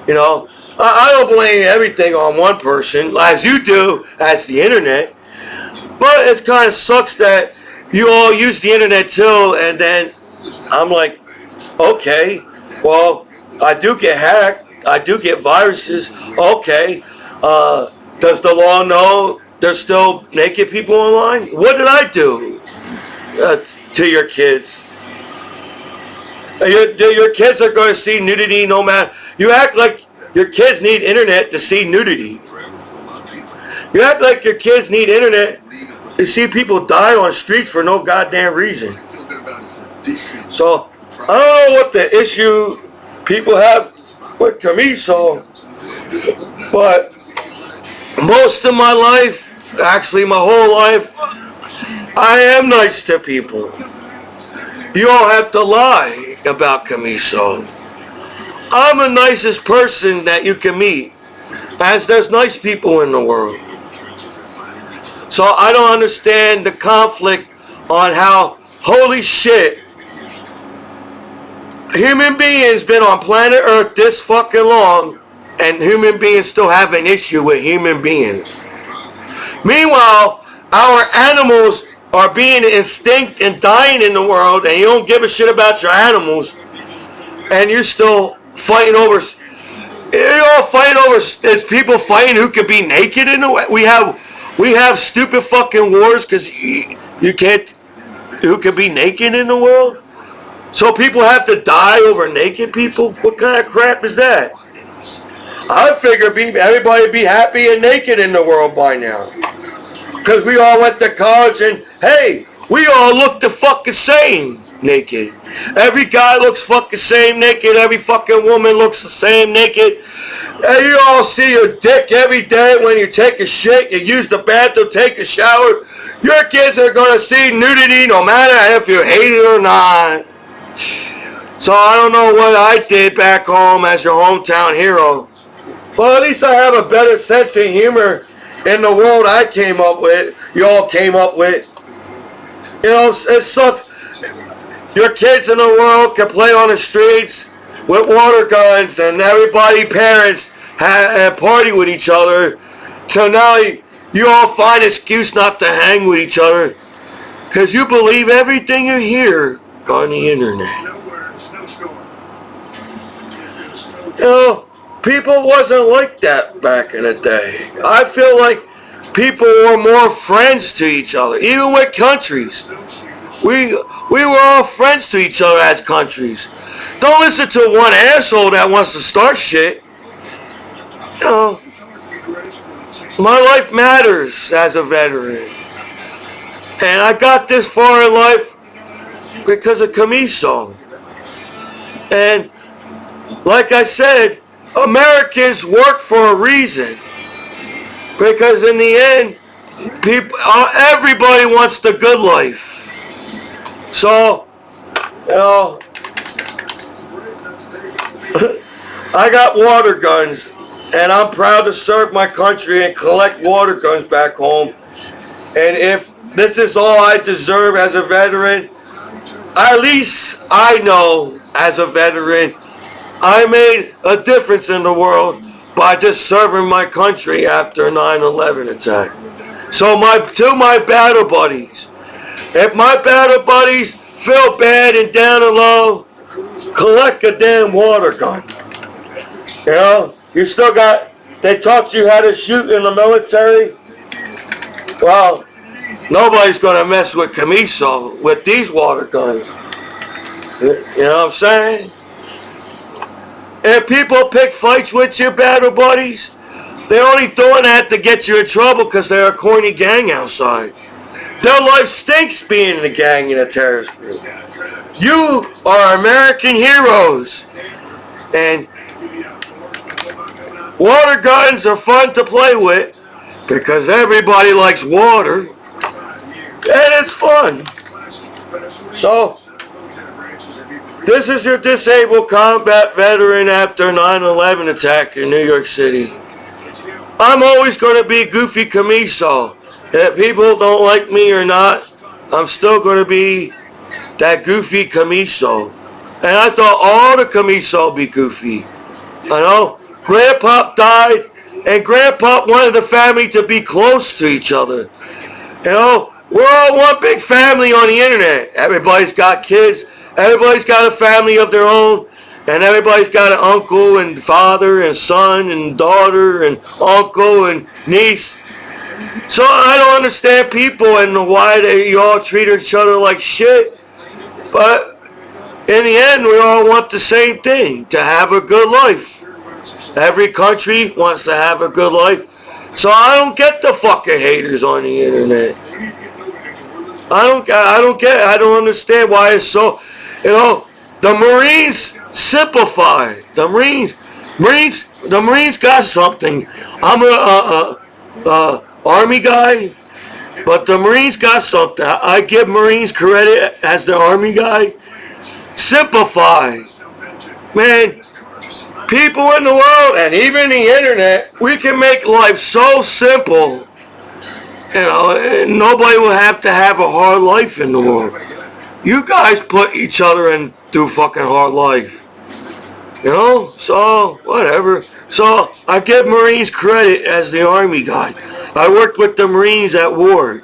You know, I don't blame everything on one person as you do as the internet, but it kind of sucks that you all use the internet too, and then I'm like, okay, well, I do get hacked, I do get viruses, okay, does the law know there's still naked people online? What did I do to your kids? Your kids are going to see nudity no matter. You act like your kids need internet to see nudity. You act like your kids need internet to see people die on streets for no goddamn reason. So, I don't know what the issue people have with Commiso, but most of my life, actually my whole life, I am nice to people. You all have to lie about Commiso. I'm the nicest person that you can meet, as there's nice people in the world. So I don't understand the conflict on how, holy shit, human beings been on planet Earth this fucking long, and human beings still have an issue with human beings. Meanwhile, our animals are being extinct and dying in the world, and you don't give a shit about your animals, and you're still fighting over. You're all fighting over. There's people fighting who could be naked in the way. We have stupid fucking wars because you can't. Who could be naked in the world? So people have to die over naked people? What kind of crap is that? I figure everybody would be happy and naked in the world by now. Because we all went to college and, hey, we all look the fucking same naked. Every guy looks fucking same naked. Every fucking woman looks the same naked. And you all see your dick every day when you take a shit, you use the bathroom, take a shower. Your kids are going to see nudity no matter if you hate it or not. So I don't know what I did back home as your hometown hero. Well, at least I have a better sense of humor in the world I came up with, you all came up with. You know, it sucks. Your kids in the world can play on the streets with water guns and everybody, parents, party with each other. So now you all find an excuse not to hang with each other because you believe everything you hear on the internet. You know, people wasn't like that back in the day. I feel like people were more friends to each other, even with countries. We were all friends to each other as countries. Don't listen to one asshole that wants to start shit. You know, my life matters as a veteran. And I got this far in life because of Commiso. And like I said, Americans work for a reason. Because in the end, everybody wants the good life. So, you know, I got water guns, and I'm proud to serve my country and collect water guns back home. And if this is all I deserve as a veteran, at least I know as a veteran, I made a difference in the world by just serving my country after 9/11 attack. So to my battle buddies, if my battle buddies feel bad and down and low, collect a damn water gun. You know, you still got, they taught you how to shoot in the military. Well, nobody's going to mess with Commiso with these water guns. You know what I'm saying? If people pick fights with your battle buddies, they're only doing that to get you in trouble because they're a corny gang outside. Their life stinks being in a gang in a terrorist group. You are American heroes. And water guns are fun to play with because everybody likes water. And it's fun. So, this is your disabled combat veteran after 9/11 attack in New York City. I'm always going to be Goofy Commiso. If people don't like me or not, I'm still going to be that Goofy Commiso. And I thought all the Commiso would be goofy. I know Grandpa died, and Grandpa wanted the family to be close to each other. You know, we're all one big family on the internet. Everybody's got kids. Everybody's got a family of their own. And everybody's got an uncle and father and son and daughter and uncle and niece. So I don't understand people and why you all treat each other like shit. But in the end, we all want the same thing, to have a good life. Every country wants to have a good life. So I don't get the fucking haters on the internet. I don't understand why it's so, you know, the Marines simplify. The Marines got something. I'm a Army guy, but the Marines got something. I give Marines credit as the Army guy. Simplify. Man, people in the world and even the internet, we can make life so simple. You know, and nobody will have to have a hard life in the world. You guys put each other through fucking hard life. You know, so whatever. So I give Marines credit as the Army guy. I worked with the Marines at war.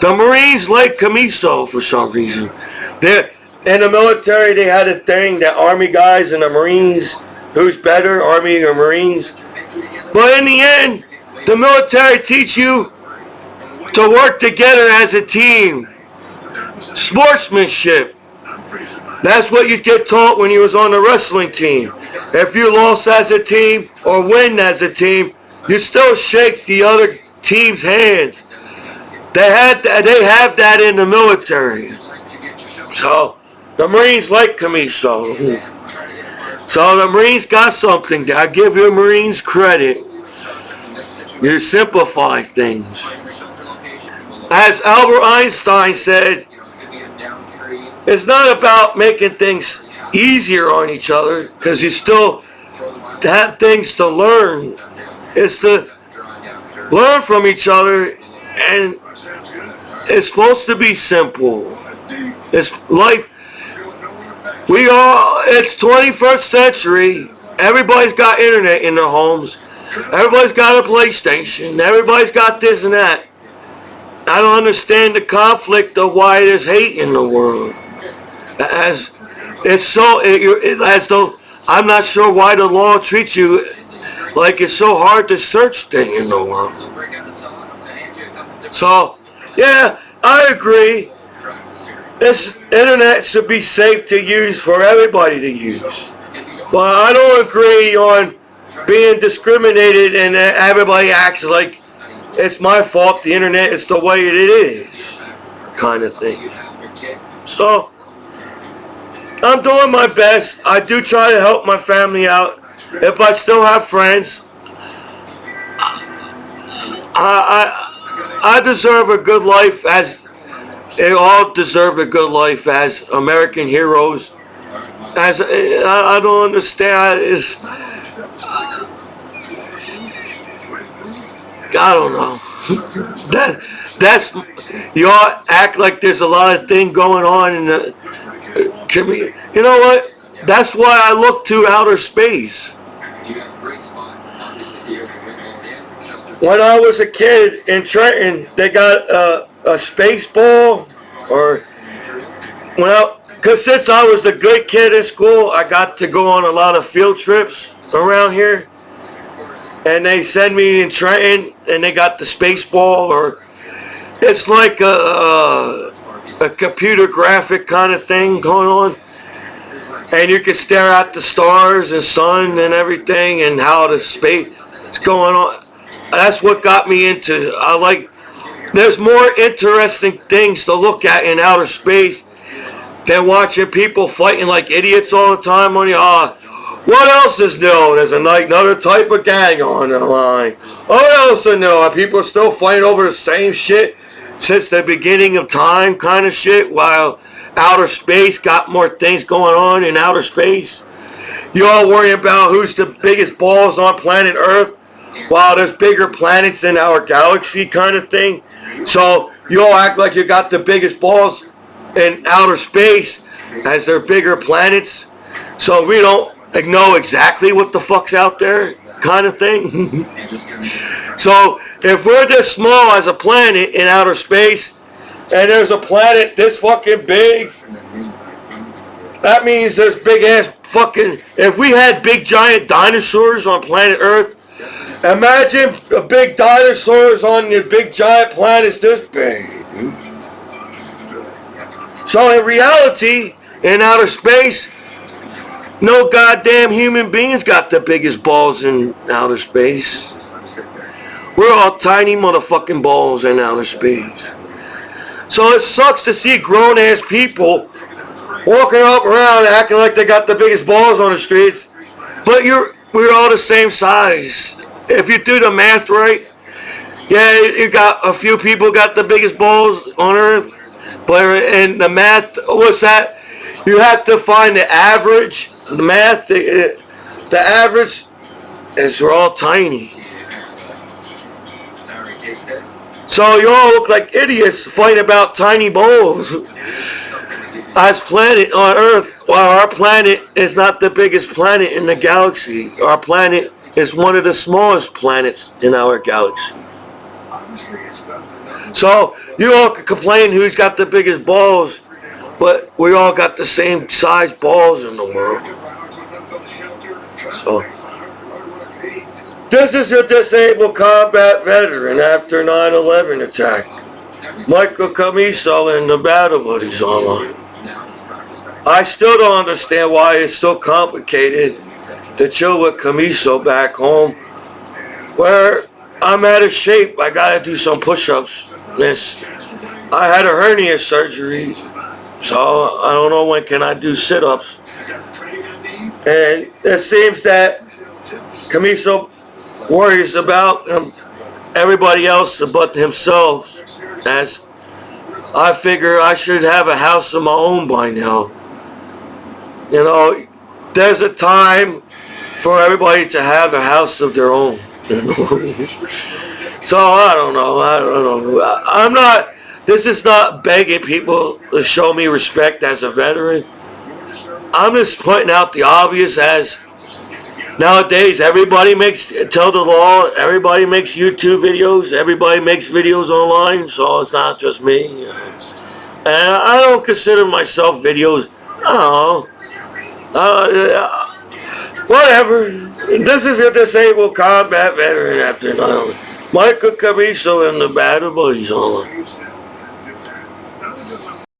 The Marines like Commiso for some reason. In the military, they had a thing that Army guys and the Marines, who's better, Army or Marines? But in the end, the military teach you to work together as a team. Sportsmanship. That's what you get taught when you was on the wrestling team. If you lost as a team or win as a team, you still shake the other team's hands. They have that in the military. So the Marines like Commiso. So the Marines got something. I give you Marines credit. You simplify things. As Albert Einstein said, it's not about making things easier on each other, because you still have things to learn. It's to learn from each other, and it's supposed to be simple. It's life. It's 21st century. Everybody's got internet in their homes. Everybody's got a PlayStation. Everybody's got this and that. I don't understand the conflict of why there's hate in the world. As though I'm not sure why the law treats you like it's so hard to search things in the world. So, yeah, I agree. this internet should be safe to use for everybody to use. But I don't agree on being discriminated and everybody acts like it's my fault, the internet is the way it is, kind of thing. So, I'm doing my best. I do try to help my family out. If I still have friends, I deserve a good life, as they all deserve a good life as American heroes. As I don't understand, I don't know. That's y'all act like there's a lot of thing going on in the community. You know what? That's why I look to outer space. When I was a kid in Trenton, they got a space ball, or because since I was the good kid in school, I got to go on a lot of field trips around here. And they send me in Trenton, and they got the space ball, or it's like a computer graphic kind of thing going on. And you can stare at the stars and sun and everything, and how the space is going on. That's what got me into. There's more interesting things to look at in outer space than watching people fighting like idiots all the time on the what else is new? There's another type of gang on the line. What else is new? People are still fighting over the same shit since the beginning of time kind of shit, while outer space got more things going on in outer space. You all worry about who's the biggest balls on planet Earth, while there's bigger planets in our galaxy kind of thing. So you all act like you got the biggest balls in outer space as they're bigger planets. So we don't know exactly what the fuck's out there kind of thing. So if we're this small as a planet in outer space, and there's a planet this fucking big, that means there's big ass fucking, if we had big giant dinosaurs on planet Earth, imagine a big dinosaurs on the big giant planets this big. So in reality, in outer space, no goddamn human beings got the biggest balls in outer space. We're all tiny motherfucking balls in outer space. So it sucks to see grown ass people walking up around acting like they got the biggest balls on the streets, but we're all the same size. If you do the math right, yeah, you got a few people got the biggest balls on Earth, but and the math, what's that? You have to find the average. The math, the average is we're all tiny. So you all look like idiots fighting about tiny balls as planet on Earth, while our planet is not the biggest planet in the galaxy. Our planet is one of the smallest planets in our galaxy. So you all can complain who's got the biggest balls, but we all got the same size balls in the world. So this is a disabled combat veteran after 9/11 attack. Michael Commiso and the Battle Buddies online. I still don't understand why it's so complicated to chill with Commiso back home, where I'm out of shape. I gotta do some push-ups. I had a hernia surgery, so I don't know when can I do sit-ups. And it seems that Commiso worries about everybody else but himself, as I figure I should have a house of my own by now. You know, there's a time for everybody to have a house of their own. So I don't know. I'm not, this is not begging people to show me respect as a veteran. I'm just pointing out the obvious, as nowadays everybody tell the law, everybody makes YouTube videos, everybody makes videos online, so it's not just me. You know. And I don't consider myself videos, I don't know. Whatever. This is a disabled combat veteran after 9/11. Michael Commiso and the Battle Buddies online.